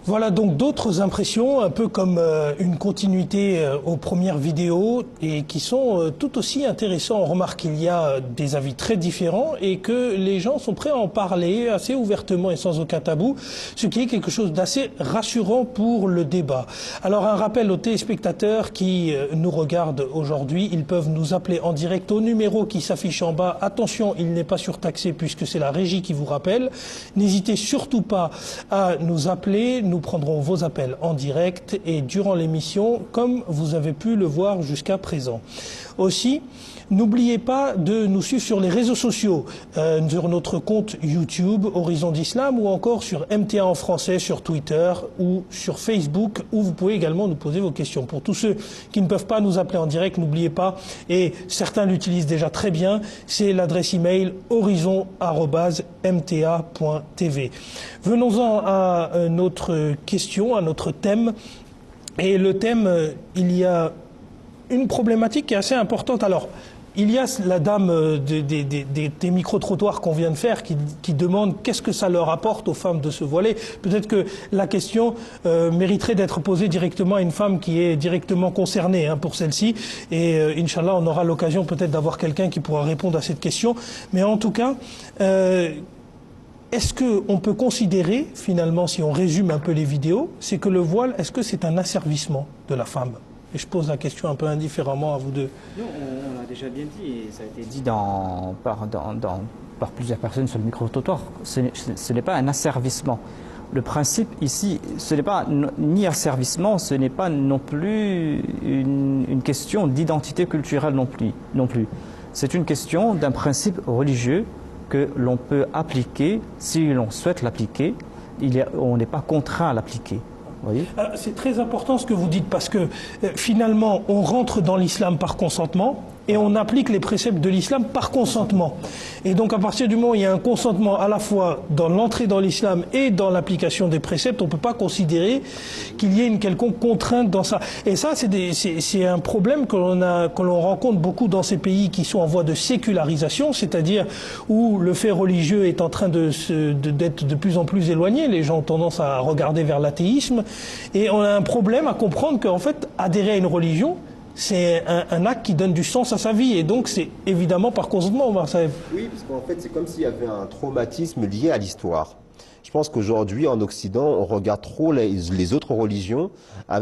Speaker 2: Voilà donc d'autres impressions, un peu comme une continuité aux premières vidéos et qui sont tout aussi intéressants. On remarque qu'il y a des avis très différents et que les gens sont prêts à en parler assez ouvertement et sans aucun tabou, ce qui est quelque chose d'assez rassurant pour le débat. Alors un rappel aux téléspectateurs qui nous regardent aujourd'hui, ils peuvent nous appeler en direct au numéro qui s'affiche en bas. Attention, il n'est pas surtaxé puisque c'est la régie qui vous rappelle. N'hésitez surtout pas à nous appeler. Nous prendrons vos appels en direct et durant l'émission, comme vous avez pu le voir jusqu'à présent. Aussi, n'oubliez pas de nous suivre sur les réseaux sociaux, sur notre compte YouTube, Horizon d'Islam, ou encore sur MTA en français, sur Twitter ou sur Facebook, où vous pouvez également nous poser vos questions. Pour tous ceux qui ne peuvent pas nous appeler en direct, n'oubliez pas, et certains l'utilisent déjà très bien, c'est l'adresse email horizon@mta.tv. Venons-en à notre question, à notre thème. Et le thème, il y a une problématique qui est assez importante. Alors, il y a la dame des micro-trottoirs qu'on vient de faire qui demande qu'est-ce que ça leur apporte aux femmes de se voiler. Peut-être que la question mériterait d'être posée directement à une femme qui est directement concernée pour celle-ci. Et Inch'Allah, on aura l'occasion peut-être d'avoir quelqu'un qui pourra répondre à cette question. Mais en tout cas, est-ce qu'on peut considérer, finalement, si on résume un peu les vidéos, c'est que le voile, est-ce que c'est un asservissement de la femme? Et je pose la question un peu indifféremment à vous deux.
Speaker 1: Non, on l'a déjà bien dit, et ça a été dit par plusieurs personnes sur le micro-trottoir. Ce n'est pas un asservissement. Le principe ici, ce n'est pas ni asservissement, ce n'est pas non plus une question d'identité culturelle non plus. C'est une question d'un principe religieux que l'on peut appliquer si l'on souhaite l'appliquer. On n'est pas contraint à l'appliquer.
Speaker 2: C'est très important ce que vous dites parce que finalement on rentre dans l'islam par consentement et on applique les préceptes de l'islam par consentement. Et donc à partir du moment où il y a un consentement à la fois dans l'entrée dans l'islam et dans l'application des préceptes, on ne peut pas considérer qu'il y ait une quelconque contrainte dans ça. Et ça c'est un problème que l'on rencontre beaucoup dans ces pays qui sont en voie de sécularisation, c'est-à-dire où le fait religieux est en train d'être de plus en plus éloigné. Les gens ont tendance à regarder vers l'athéisme et on a un problème à comprendre qu'en fait adhérer à une religion, c'est un acte qui donne du sens à sa vie. Et donc, c'est évidemment par consentement, Omar Saeb.
Speaker 3: Oui, parce qu'en fait, c'est comme s'il y avait un traumatisme lié à l'histoire. Je pense qu'aujourd'hui, en Occident, on regarde trop les autres religions à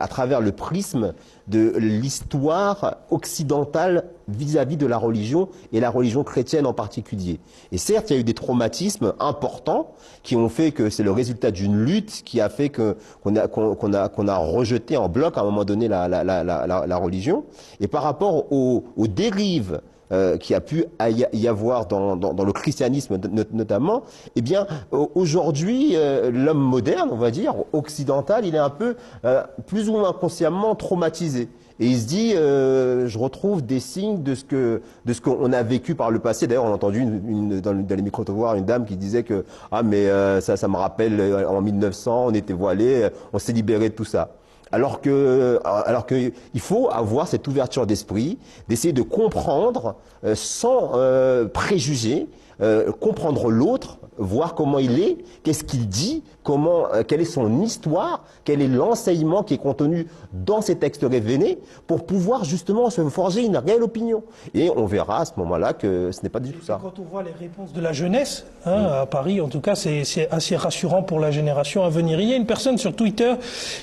Speaker 3: travers le prisme de l'histoire occidentale vis-à-vis de la religion et la religion chrétienne en particulier. Et certes, il y a eu des traumatismes importants qui ont fait que c'est le résultat d'une lutte qui a fait qu'on a rejeté en bloc à un moment donné la religion. Et par rapport aux dérives qui a pu y avoir dans le christianisme notamment, eh bien aujourd'hui l'homme moderne, on va dire occidental, il est un peu plus ou moins inconsciemment traumatisé. Et il se dit, je retrouve des signes de ce qu'on a vécu par le passé. D'ailleurs, on a entendu dans les micro-trottoirs une dame qui disait que ça me rappelle en 1900, on était voilés, on s'est libéré de tout ça. Alors que il faut avoir cette ouverture d'esprit, d'essayer de comprendre sans préjugés, comprendre l'autre, voir comment il est, qu'est-ce qu'il dit, quelle est son histoire, quel est l'enseignement qui est contenu dans ces textes révélés, pour pouvoir justement se forger une réelle opinion. Et on verra à ce moment-là que ce n'est pas du tout ça.
Speaker 2: Quand on voit les réponses de la jeunesse, à Paris en tout cas, c'est assez rassurant pour la génération à venir. Il y a une personne sur Twitter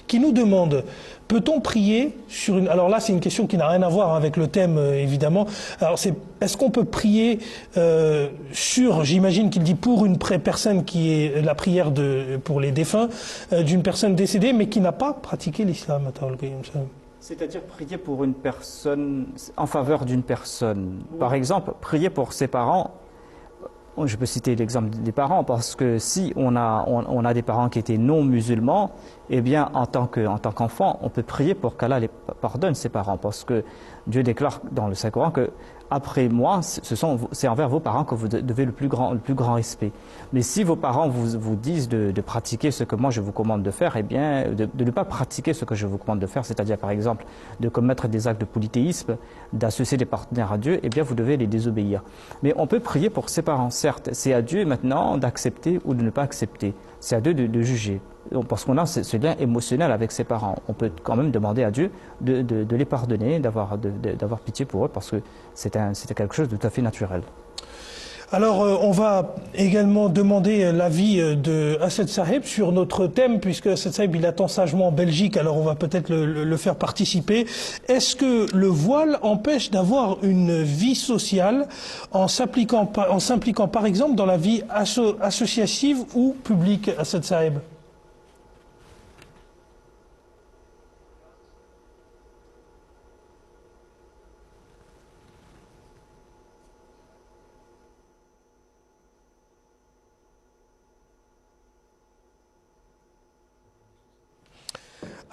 Speaker 2: qui nous demande: peut-on prier sur une... Alors là, c'est une question qui n'a rien à voir avec le thème, évidemment. Alors est-ce qu'on peut prier j'imagine qu'il dit pour une personne qui est la prière pour les défunts, d'une personne décédée, mais qui n'a pas pratiqué l'islam.
Speaker 1: C'est-à-dire prier pour une personne, en faveur d'une personne. Par exemple, prier pour ses parents. Je peux citer l'exemple des parents, parce que si on a des parents qui étaient non musulmans, eh bien, en tant qu'enfant, on peut prier pour qu'Allah les pardonne ses parents, parce que Dieu déclare dans le Saint-Coran que après moi, c'est envers vos parents que vous devez le plus grand respect. Mais si vos parents vous disent de pratiquer ce que moi je vous commande de faire, eh bien, de ne pas pratiquer ce que je vous commande de faire, c'est-à-dire par exemple de commettre des actes de polythéisme, d'associer des partenaires à Dieu, eh bien vous devez les désobéir. Mais on peut prier pour ses parents, certes. C'est à Dieu maintenant d'accepter ou de ne pas accepter. C'est à Dieu de juger. Parce qu'on a ce lien émotionnel avec ses parents. On peut quand même demander à Dieu de les pardonner, d'avoir pitié pour eux, parce que c'était quelque chose de tout à fait naturel.
Speaker 2: Alors, on va également demander l'avis de Assed Saheb sur notre thème, puisque Assed Saheb, il attend sagement en Belgique, alors on va peut-être le faire participer. Est-ce que le voile empêche d'avoir une vie sociale en s'impliquant par exemple dans la vie associative ou publique, Assed Saheb?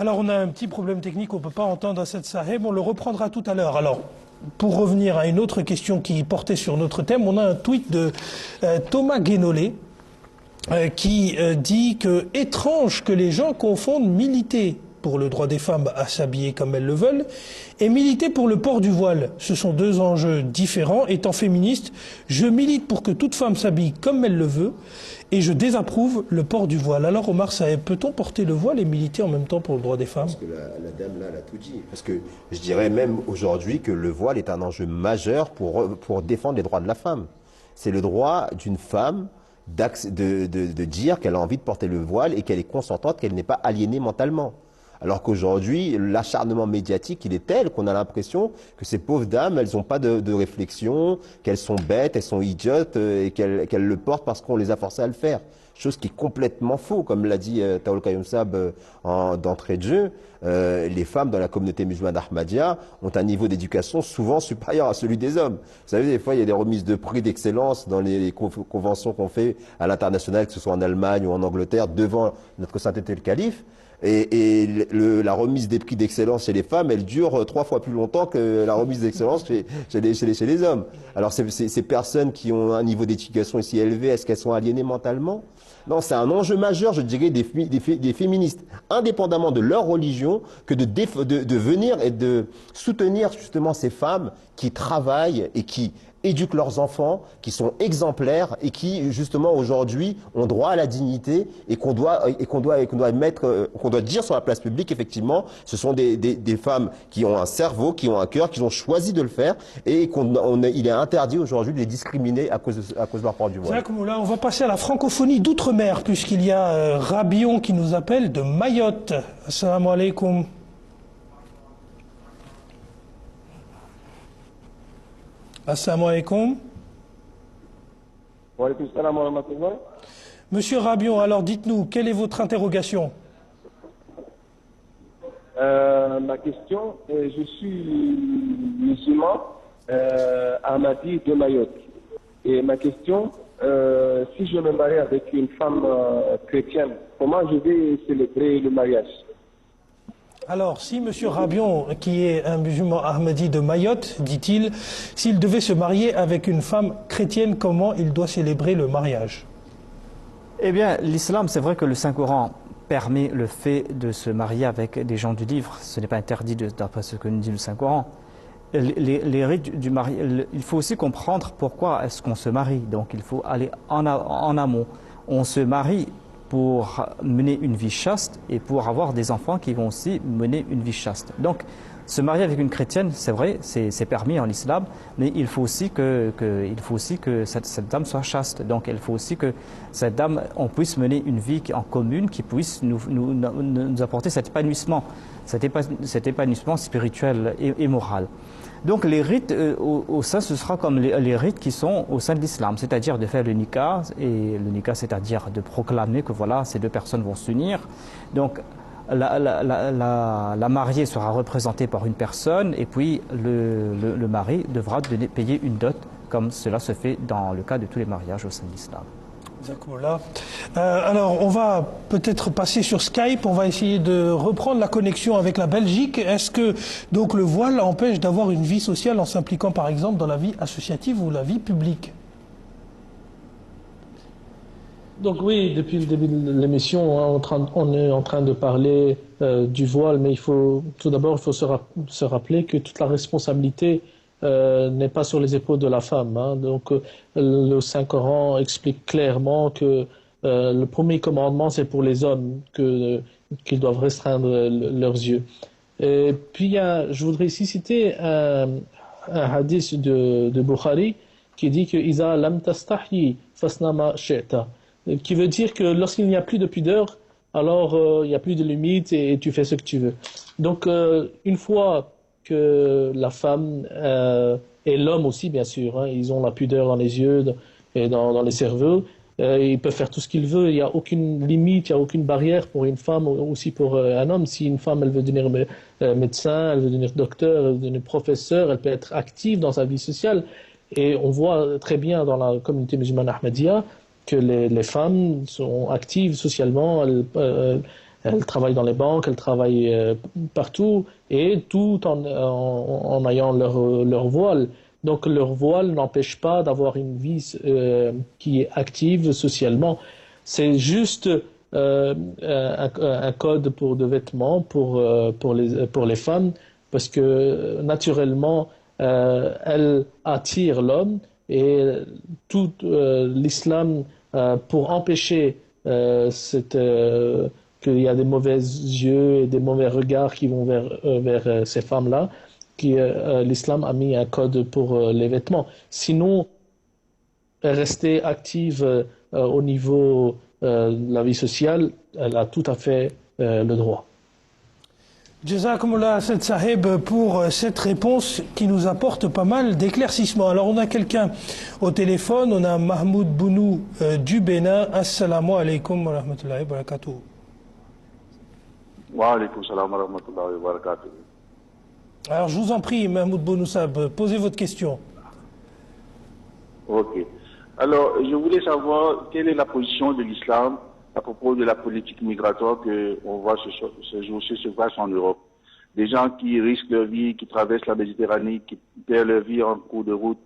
Speaker 2: Alors on a un petit problème technique, on ne peut pas entendre Assed Saheb, on le reprendra tout à l'heure. Alors, pour revenir à une autre question qui portait sur notre thème, on a un tweet de Thomas Guénolé qui dit que « Étrange que les gens confondent militer pour le droit des femmes à s'habiller comme elles le veulent et militer pour le port du voile. Ce sont deux enjeux différents. Étant féministe, je milite pour que toute femme s'habille comme elle le veut et je désapprouve le port du voile. » Alors Omar Saeb, peut-on porter le voile et militer en même temps pour le droit des femmes?
Speaker 3: Parce que la dame là, elle a tout dit. Parce que je dirais même aujourd'hui que le voile est un enjeu majeur pour défendre les droits de la femme. c'est le droit d'une femme de dire qu'elle a envie de porter le voile et qu'elle est consentante, qu'elle n'est pas aliénée mentalement. Alors qu'aujourd'hui, l'acharnement médiatique, il est tel qu'on a l'impression que ces pauvres dames, elles n'ont pas de réflexion, qu'elles sont bêtes, elles sont idiotes et qu'elles le portent parce qu'on les a forcées à le faire. Chose qui est complètement faux, comme l'a dit Taoul Kayoum Sab d'entrée de jeu. Les femmes dans la communauté musulmane Ahmadiyya ont un niveau d'éducation souvent supérieur à celui des hommes. Vous savez, des fois, il y a des remises de prix d'excellence dans les conventions qu'on fait à l'international, que ce soit en Allemagne ou en Angleterre, devant notre sainteté le calife. Et la remise des prix d'excellence chez les femmes, elle dure 3 fois plus longtemps que la remise d'excellence chez les hommes. Alors ces personnes qui ont un niveau d'éducation aussi élevé, est-ce qu'elles sont aliénées mentalement? Non, c'est un enjeu majeur, je dirais, des féministes, indépendamment de leur religion, que de venir et de soutenir justement ces femmes qui travaillent et qui éduquent leurs enfants, qui sont exemplaires et qui justement aujourd'hui ont droit à la dignité et qu'on doit dire sur la place publique. Effectivement, ce sont des femmes qui ont un cerveau, qui ont un cœur, qui ont choisi de le faire et il est interdit aujourd'hui de les discriminer à cause de leur port du voile.
Speaker 2: Là, on va passer à la francophonie d'outre-mer puisqu'il y a Rabion qui nous appelle de Mayotte. Assalamu alaikum. Assalamu alaikum.
Speaker 4: Wa alaikum salam wa rahmatullah.
Speaker 2: Monsieur Rabion, alors dites-nous, quelle est votre interrogation?
Speaker 4: Ma question, je suis musulman Ahmadi de Mayotte. Et ma question, si je me marie avec une femme chrétienne, comment je vais célébrer le mariage?
Speaker 2: Alors, si M. Rabion, qui est un musulman Ahmadi de Mayotte, dit-il, s'il devait se marier avec une femme chrétienne, comment il doit célébrer le mariage?
Speaker 1: Eh bien, l'islam, c'est vrai que le Saint-Coran permet le fait de se marier avec des gens du livre. Ce n'est pas interdit d'après ce que nous dit le Saint-Coran. Les rites du mariage, il faut aussi comprendre pourquoi est-ce qu'on se marie. Donc, il faut aller en amont. On se marie pour mener une vie chaste et pour avoir des enfants qui vont aussi mener une vie chaste. Donc, se marier avec une chrétienne, c'est vrai, c'est permis en islam, mais il faut aussi que cette dame soit chaste. Donc, il faut aussi que cette dame, on puisse mener une vie en commune qui puisse nous apporter cet épanouissement spirituel et moral. Donc les rites au sein, ce sera comme les rites qui sont au sein de l'islam, c'est-à-dire de faire le nikah, et le nikah c'est-à-dire de proclamer que voilà, ces deux personnes vont s'unir. Donc la mariée sera représentée par une personne et puis le mari devra payer une dot, comme cela se fait dans le cas de tous les mariages au sein de l'islam.
Speaker 2: Alors, on va peut-être passer sur Skype, on va essayer de reprendre la connexion avec la Belgique. Est-ce que donc le voile empêche d'avoir une vie sociale en s'impliquant par exemple dans la vie associative ou la vie publique?
Speaker 14: Donc oui, depuis le début de l'émission, on est en train de parler du voile, mais tout d'abord, il faut se rappeler que toute la responsabilité n'est pas sur les épaules de la femme. Donc le Saint-Coran explique clairement que le premier commandement, c'est pour les hommes, qu'ils doivent restreindre leurs yeux. Et puis, je voudrais ici citer un hadith de Bukhari qui dit que « Iza lam tastahyi fasna ma shi'ta » qui veut dire que lorsqu'il n'y a plus de pudeur, alors il n'y a plus de limites et tu fais ce que tu veux. Donc, une fois que la femme et l'homme aussi, bien sûr, ils ont la pudeur dans les yeux et dans les cerveaux, ils peuvent faire tout ce qu'ils veulent, il n'y a aucune limite, il n'y a aucune barrière pour une femme ou aussi pour un homme. Si une femme, elle veut devenir médecin, elle veut devenir docteur, elle veut devenir professeur, elle peut être active dans sa vie sociale. Et on voit très bien dans la communauté musulmane Ahmadiyya que les femmes sont actives socialement, elles travaillent dans les banques, elles travaillent partout, et tout en ayant leur voile. Donc leur voile n'empêche pas d'avoir une vie qui est active socialement. C'est juste un code de vêtements pour les femmes, parce que naturellement, elles attirent l'homme, et tout l'islam, pour empêcher qu'il y a des mauvais yeux et des mauvais regards qui vont vers ces femmes-là, l'islam a mis un code pour les vêtements. Sinon, rester active au niveau de la vie sociale, elle a tout à fait le droit.
Speaker 2: Jazakumullah Asad Saheb pour cette réponse qui nous apporte pas mal d'éclaircissements. Alors on a quelqu'un au téléphone, on a Mahmoud Bounou du Bénin. Assalamu alaikum wa rahmatullahi wa barakatuh.
Speaker 7: Wa alaikum salam wa rahmatullahi wa barakatuh.
Speaker 2: Alors je vous en prie Mahmoud Bounou Saheb, posez votre question.
Speaker 7: Ok. Alors je voulais savoir quelle est la position de l'islam à propos de la politique migratoire qu'on voit ce jour-ci se passe en Europe. Des gens qui risquent leur vie, qui traversent la Méditerranée, qui perdent leur vie en cours de route,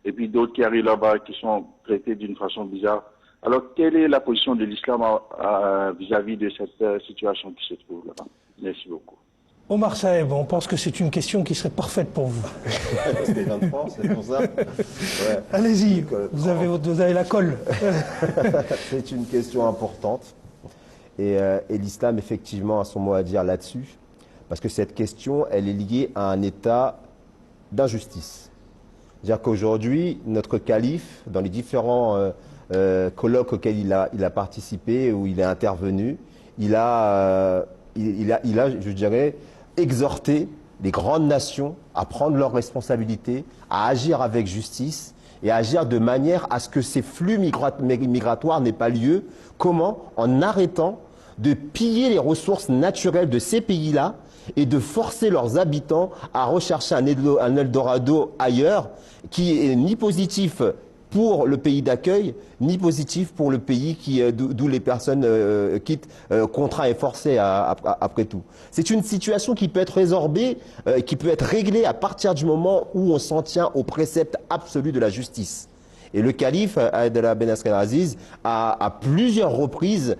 Speaker 7: et puis d'autres qui arrivent là-bas qui sont traités d'une façon bizarre. Alors, quelle est la position de l'islam vis-à-vis de cette situation qui se trouve là-bas? Merci beaucoup.
Speaker 2: Omar Saeb, on pense que c'est une question qui serait parfaite pour vous.
Speaker 3: C'était dans France, c'est pour ça. Ouais.
Speaker 2: Allez-y, vous avez la colle.
Speaker 3: C'est une question importante. Et l'islam, effectivement, a son mot à dire là-dessus. Parce que cette question, elle est liée à un état d'injustice. C'est-à-dire qu'aujourd'hui, notre calife, dans les différents colloques auxquels il a participé, où il est intervenu, il a, je dirais, exhorter les grandes nations à prendre leurs responsabilités, à agir avec justice et à agir de manière à ce que ces flux migratoires n'aient pas lieu. Comment? En arrêtant de piller les ressources naturelles de ces pays-là et de forcer leurs habitants à rechercher un Eldorado ailleurs qui est ni positif pour le pays d'accueil, ni positif pour le pays d'où les personnes quittent, contraints et forcés après tout. C'est une situation qui peut être résorbée, qui peut être réglée à partir du moment où on s'en tient au précepte absolu de la justice. Et le calife, Abdallah Ben Nasser al-Aziz, a à plusieurs reprises,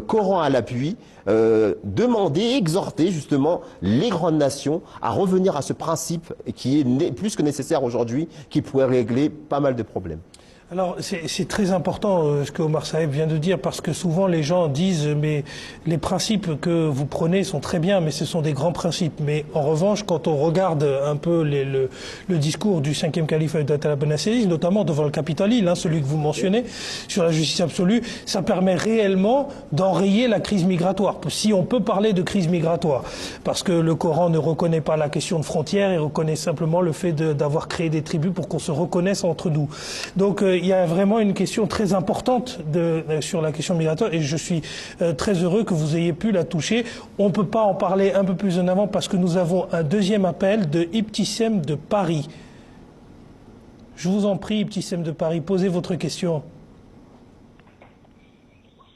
Speaker 3: Coran à l'appui, demandé, exhorté justement les grandes nations à revenir à ce principe qui est plus que nécessaire aujourd'hui, qui pourrait régler pas mal de problèmes.
Speaker 2: Alors c'est très important ce que Omar Saeb vient de dire, parce que souvent les gens disent mais les principes que vous prenez sont très bien, mais ce sont des grands principes. Mais en revanche, quand on regarde un peu le discours du 5e calife d'Abdallah Ben Nasser, notamment devant le Capitole, celui que vous mentionnez, sur la justice absolue, ça permet réellement d'enrayer la crise migratoire. Si on peut parler de crise migratoire, parce que le Coran ne reconnaît pas la question de frontières, il reconnaît simplement le fait d'avoir créé des tribus pour qu'on se reconnaisse entre nous. Donc il y a vraiment une question très importante sur la question migratoire, et je suis très heureux que vous ayez pu la toucher. On ne peut pas en parler un peu plus en avant parce que nous avons un deuxième appel de Ibtissem de Paris. Je vous en prie, Ibtissem de Paris, posez votre question.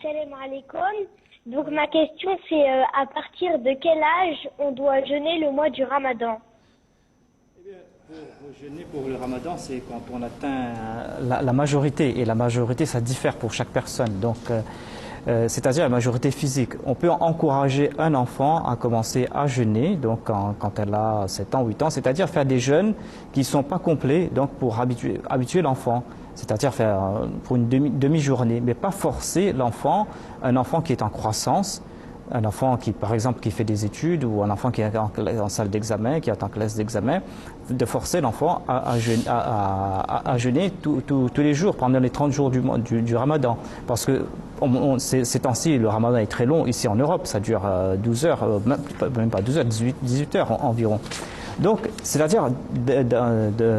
Speaker 8: Salam alaikum. Donc ma question c'est à partir de quel âge on doit jeûner le mois du Ramadan?
Speaker 1: Pour jeûner pour le Ramadan, c'est quand on atteint la majorité, et la majorité ça diffère pour chaque personne, donc c'est-à-dire la majorité physique. On peut encourager un enfant à commencer à jeûner donc quand elle a 7 ans, 8 ans, c'est-à-dire faire des jeûnes qui ne sont pas complets, donc pour habituer l'enfant, c'est-à-dire faire pour une demi-journée, mais pas forcer l'enfant, un enfant qui est en croissance, un enfant qui, par exemple, qui fait des études, ou un enfant qui est en salle d'examen, qui est en classe d'examen, de forcer l'enfant à jeûner tous les jours, pendant les 30 jours du Ramadan. Parce que ces temps-ci, le Ramadan est très long ici en Europe, ça dure 12 heures, même pas 12 heures, 18 heures environ. Donc, c'est-à-dire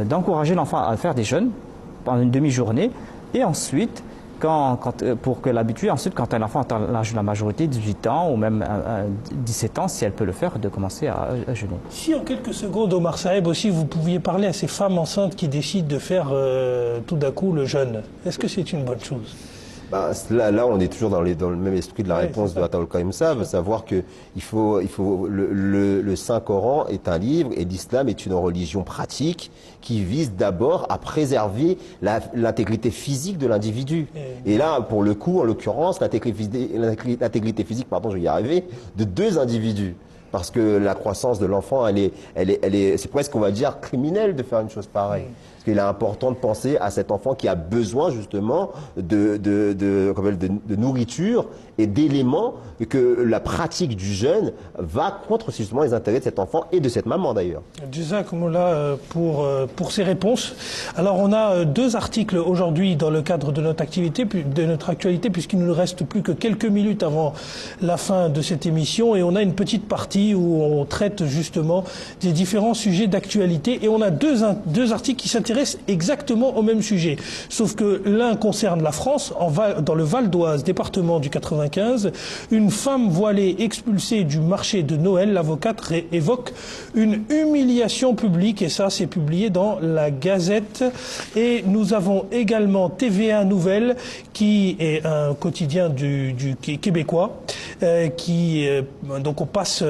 Speaker 1: d'encourager l'enfant à faire des jeûnes pendant une demi-journée, et ensuite, pour que l'habituer, ensuite, quand un enfant atteint l'âge de la majorité, 18 ans ou même 17 ans, si elle peut le faire, de commencer à jeûner.
Speaker 2: Si en quelques secondes, Omar Saeb, aussi, vous pouviez parler à ces femmes enceintes qui décident de faire tout d'un coup le jeûne, est-ce que c'est une bonne chose?
Speaker 3: Là, on est toujours dans le même esprit de la réponse de Ataul Karim Saab, savoir que le Saint-Coran est un livre et l'islam est une religion pratique qui vise d'abord à préserver l'intégrité physique de l'individu. Et là, pour le coup, en l'occurrence, l'intégrité physique, pardon, je vais y arriver, de deux individus. Parce que la croissance de l'enfant, c'est presque, on va dire, criminel de faire une chose pareille. Parce qu'il est important de penser à cet enfant qui a besoin justement de nourriture et d'éléments que la pratique du jeûne va contre justement les intérêts de cet enfant et de cette maman d'ailleurs.
Speaker 2: Jazakumullah pour ces réponses. Alors on a 2 articles aujourd'hui dans le cadre de notre actualité, puisqu'il ne nous reste plus que quelques minutes avant la fin de cette émission, et on a une petite partie où on traite justement des différents sujets d'actualité, et on a deux articles qui s'intéressent exactement au même sujet, sauf que l'un concerne la France, dans le Val d'Oise, département du 95, une femme voilée expulsée du marché de Noël. L'avocate évoque une humiliation publique, et ça c'est publié dans la Gazette. Et nous avons également TVA Nouvelles, qui est un quotidien du québécois, donc on passe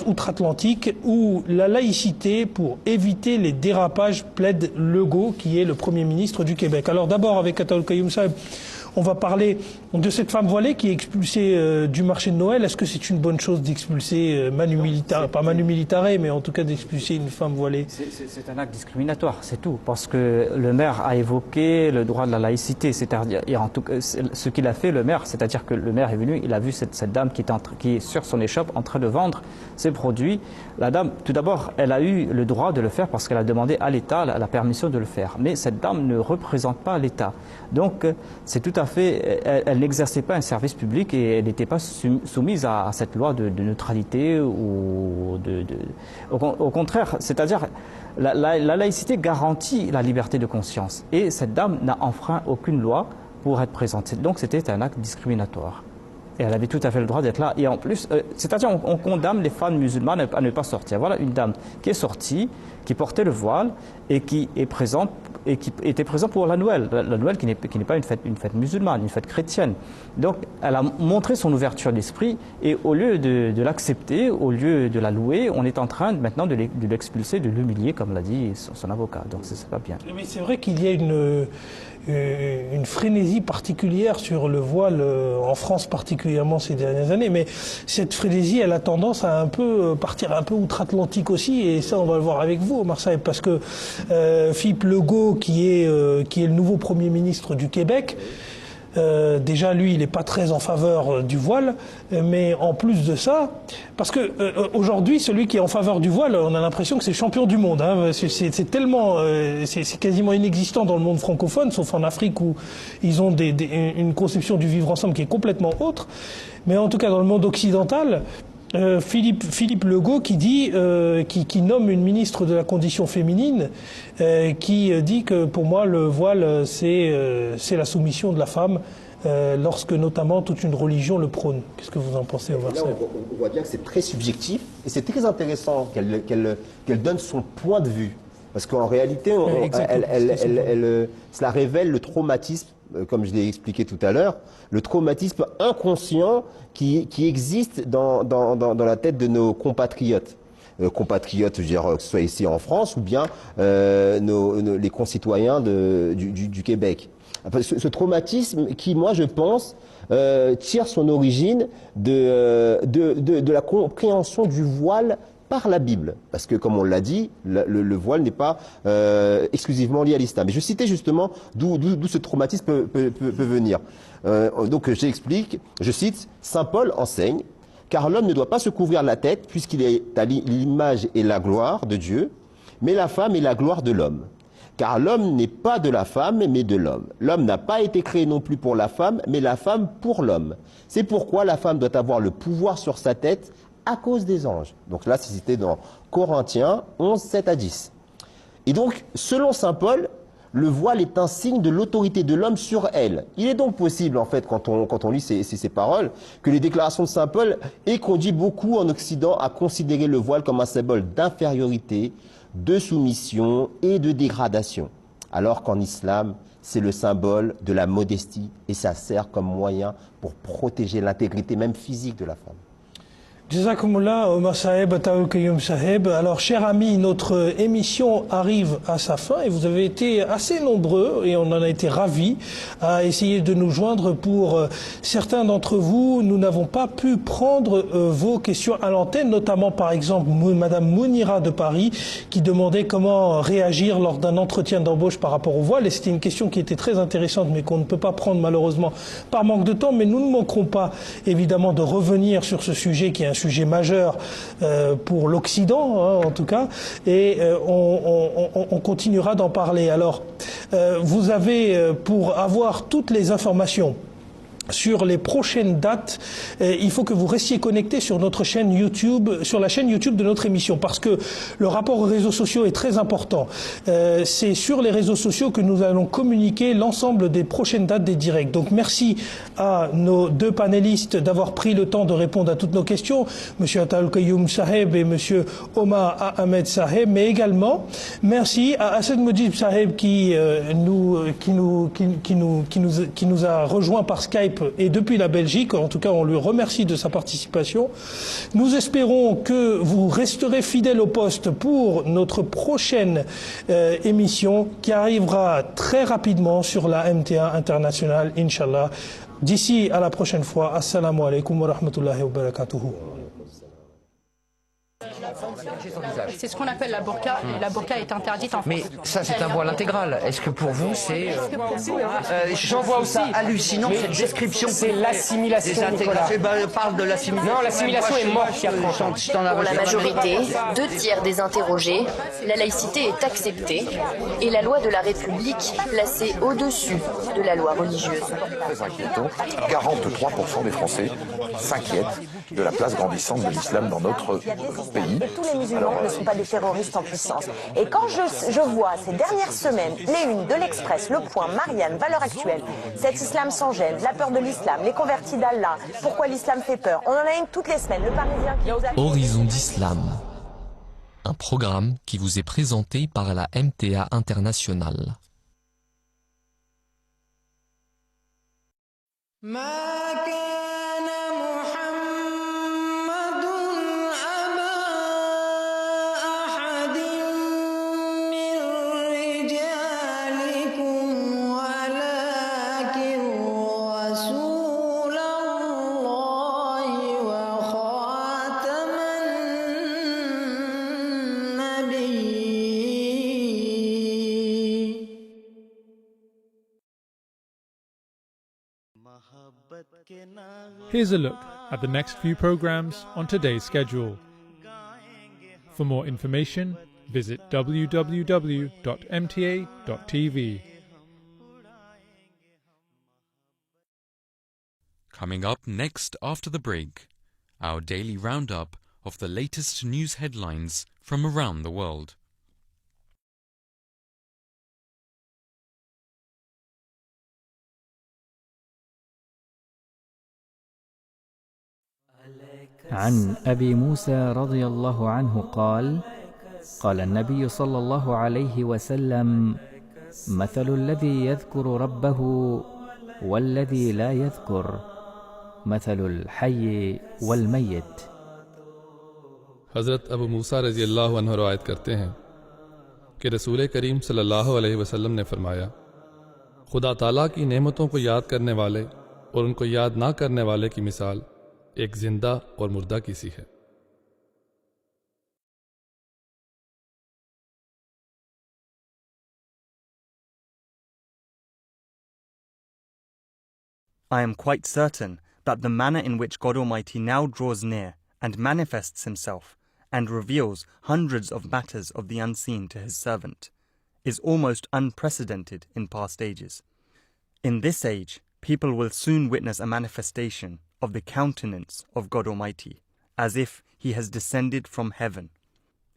Speaker 2: outre-Atlantique, où la laïcité pour éviter les dérapages plaide Legault, qui est le Premier ministre du Québec. Alors d'abord, avec Ataoul Kayoum Saeb, on va parler de cette femme voilée qui est expulsée du marché de Noël. Est-ce que c'est une bonne chose d'expulser Manu Militare, pas Manu Militare, mais en tout cas d'expulser une femme voilée?
Speaker 1: C'est un acte discriminatoire, c'est tout. Parce que le maire a évoqué le droit de la laïcité. C'est-à-dire, en tout cas, ce qu'il a fait, le maire, c'est-à-dire que le maire est venu, il a vu cette dame qui est sur son échoppe en train de vendre ses produits. La dame, tout d'abord, elle a eu le droit de le faire parce qu'elle a demandé à l'État la permission de le faire. Mais cette dame ne représente pas l'État. Donc, c'est tout à fait, elle n'exerçait pas un service public et elle n'était pas soumise à cette loi de neutralité ou au contraire, c'est-à-dire la laïcité garantit la liberté de conscience et cette dame n'a enfreint aucune loi pour être présente. Donc c'était un acte discriminatoire. Et elle avait tout à fait le droit d'être là. Et en plus, c'est-à-dire on condamne les femmes musulmanes à ne pas sortir. Voilà une dame qui est sortie, qui portait le voile et qui est présente et qui était présente pour la Noël. La Noël qui n'est pas une fête musulmane, une fête chrétienne. Donc elle a montré son ouverture d'esprit et au lieu de l'accepter, au lieu de la louer, on est en train maintenant de l'expulser, de l'humilier, comme l'a dit son avocat. Donc c'est pas bien.
Speaker 2: Mais c'est vrai qu'il y a une frénésie particulière sur le voile en France particulièrement ces dernières années, mais cette frénésie elle a tendance à un peu partir un peu outre-Atlantique aussi, et ça on va le voir avec vous Omar Saeb, parce que Philippe Legault qui est le nouveau Premier ministre du Québec, déjà lui il n'est pas très en faveur du voile, mais en plus de ça, parce que aujourd'hui celui qui est en faveur du voile, on a l'impression que c'est champion du monde, hein. C'est tellement, c'est quasiment inexistant dans le monde francophone, sauf en Afrique où ils ont une conception du vivre ensemble qui est complètement autre, mais en tout cas dans le monde occidental, Philippe Legault qui dit, qui nomme une ministre de la condition féminine, qui dit que pour moi le voile c'est la soumission de la femme, lorsque notamment toute une religion le prône. Qu'est-ce que vous en pensez, Omar Saeb?
Speaker 3: On voit bien que c'est très subjectif et c'est très intéressant qu'elle donne son point de vue. Parce qu'en réalité, cela révèle le traumatisme, comme je l'ai expliqué tout à l'heure, le traumatisme inconscient qui existe dans la tête de nos compatriotes. Compatriotes, je veux dire, que ce soit ici en France ou bien les concitoyens du Québec. Ce traumatisme qui, moi, je pense, tire son origine de la compréhension du voile par la Bible. Parce que, comme on l'a dit, le voile n'est pas exclusivement lié à l'islam. Mais je citais justement d'où ce traumatisme peut venir. Donc j'explique, je cite, Saint Paul enseigne, car l'homme ne doit pas se couvrir la tête puisqu'il est à l'image et la gloire de Dieu, mais la femme est la gloire de l'homme. Car l'homme n'est pas de la femme, mais de l'homme. L'homme n'a pas été créé non plus pour la femme, mais la femme pour l'homme. C'est pourquoi la femme doit avoir le pouvoir sur sa tête à cause des anges. Donc là, c'est cité dans Corinthiens 11, 7 à 10. Et donc, selon saint Paul, le voile est un signe de l'autorité de l'homme sur elle. Il est donc possible, en fait, quand on lit ces paroles, que les déclarations de saint Paul aient conduit beaucoup en Occident à considérer le voile comme un symbole d'infériorité, de soumission et de dégradation. Alors qu'en islam, c'est le symbole de la modestie et ça sert comme moyen pour protéger l'intégrité même physique de la femme.
Speaker 2: Jazakumullah, Omar Saheb, Ataoul Kayoum Saheb. Alors, chers amis, notre émission arrive à sa fin et vous avez été assez nombreux et on en a été ravis à essayer de nous joindre pour certains d'entre vous. Nous n'avons pas pu prendre vos questions à l'antenne, notamment par exemple Madame Mounira de Paris qui demandait comment réagir lors d'un entretien d'embauche par rapport au voile. Et c'était une question qui était très intéressante mais qu'on ne peut pas prendre malheureusement par manque de temps. Mais nous ne manquerons pas évidemment de revenir sur ce sujet qui est un sujet majeur pour l'Occident, en tout cas, et on continuera d'en parler. Alors, vous avez, pour avoir toutes les informations sur les prochaines dates, il faut que vous restiez connectés sur notre chaîne YouTube, sur la chaîne YouTube de notre émission, parce que le rapport aux réseaux sociaux est très important. C'est sur les réseaux sociaux que nous allons communiquer l'ensemble des prochaines dates des directs. Donc merci à nos deux panélistes d'avoir pris le temps de répondre à toutes nos questions, Monsieur Ataoul Kayoum Saheb et Monsieur Omar Ahmed Saheb, mais également merci à Assed Modjib Saheb qui nous a rejoint par Skype et depuis la Belgique. En tout cas, on lui remercie de sa participation. Nous espérons que vous resterez fidèles au poste pour notre prochaine émission qui arrivera très rapidement sur la MTA internationale, Inch'Allah. D'ici à la prochaine fois, assalamu alaikum wa rahmatullahi wa barakatuhu.
Speaker 9: C'est ce qu'on appelle la burqa, et la burqa est interdite en France.
Speaker 10: Mais ça, c'est un voile intégral. Est-ce que pour vous, c'est... J'en vois aussi. Hallucinant, cette description.
Speaker 11: C'est l'assimilation, Nicolas.
Speaker 10: Parle de l'assimilation.
Speaker 11: Non, l'assimilation est morte il y a 30 ans.
Speaker 24: Pour la majorité, 2/3 des interrogés, la laïcité est acceptée et la loi de la République placée au-dessus de la loi religieuse.
Speaker 25: Très inquiétant. 43% des Français s'inquiètent de la place grandissante de l'islam dans notre pays.
Speaker 26: Tous les musulmans ne sont pas des terroristes en puissance. Et quand je vois ces dernières semaines les unes de l'Express, Le Point, Marianne, Valeurs Actuelles, cet islam sans gêne, la peur de l'islam, les convertis d'Allah, pourquoi l'islam fait peur, on en a une toutes les semaines, le Parisien qui nous a...
Speaker 27: Horizon d'Islam, un programme qui vous est présenté par la MTA Internationale.
Speaker 28: Here's a look at the next few programs on today's schedule. For more information, visit www.mta.tv.
Speaker 29: Coming up next after the break, our daily roundup of the latest news headlines from around the world.
Speaker 30: عن أبي موسى رضي الله عنه قال: قال النبي صلى الله عليه وسلم: مثل الذي يذكر ربه والذي لا يذكر مثل الحي والميت.
Speaker 31: हज़रत अबू मूसा रज़ी अल्लाह अन्हु रवायत करते हैं कि रसूल करीम सल्लल्लाहु अलैहि वसल्लम ने फरमाया, खुदा ताला की नेमतों को याद करने वाले और उनको याद ना करने वाले की मिसाल एक जिंदा और मुर्दा की सी है।
Speaker 1: I am quite certain that the manner in which God Almighty now draws near and manifests himself and reveals hundreds of matters of the unseen to his servant is almost unprecedented in past ages. In this age, people will soon witness a manifestation of the countenance of God Almighty, as if he has descended from heaven.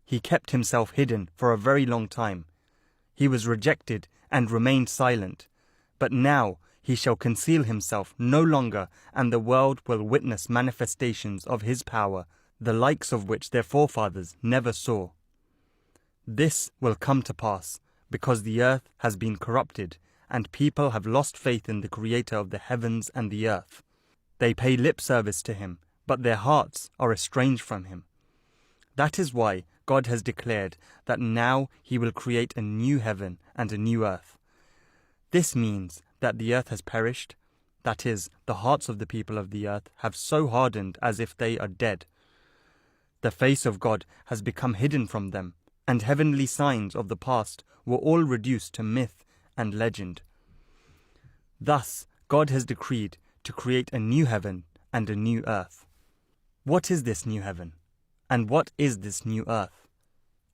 Speaker 1: He kept himself hidden for a very long time. He was rejected and remained silent, but now he shall conceal himself no longer, and the world will witness manifestations of his power, the likes of which their forefathers never saw. This will come to pass because the earth has been corrupted, and people have lost faith in the Creator of the heavens and the earth. They pay lip service to him,
Speaker 5: but their hearts are estranged from him. That is why God has declared that now he will create a new heaven and a new earth. This means that the earth has perished, that is, the hearts of the people of the earth have so hardened as if they are dead. The face of God has become hidden from them, and heavenly signs of the past were all reduced to myth and legend. Thus, God has decreed to create a new heaven and a new earth. What is this new heaven? And what is this new earth?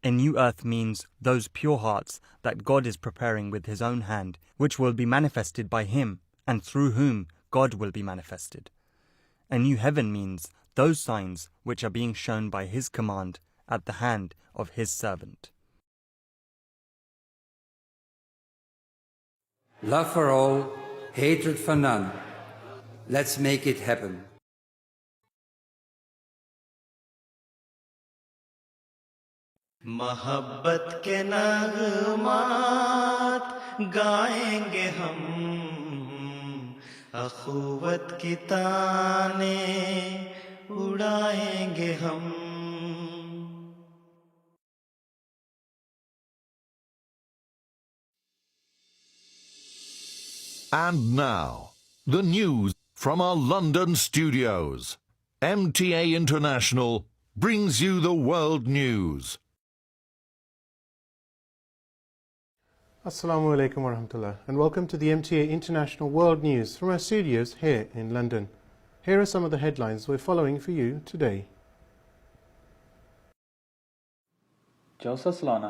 Speaker 5: A new earth means those pure hearts that God is preparing with his own hand, which will be manifested by him, and through whom God will be manifested. A new heaven means those signs which are being shown by his command at the hand of his servant.
Speaker 6: Love for all, hatred for none. Let's make it happen.
Speaker 12: मोहब्बत के नगमात गाएंगे हम, अखुवत की ताने उड़ाएंगे हम.
Speaker 13: And now, the news from our London studios. MTA International brings you the world news.
Speaker 15: Assalamu alaikum wa rahmatullah, and welcome to the MTA International World News from our studios here in London. Here are some of the headlines we're following for you today.
Speaker 16: Jalsa Salana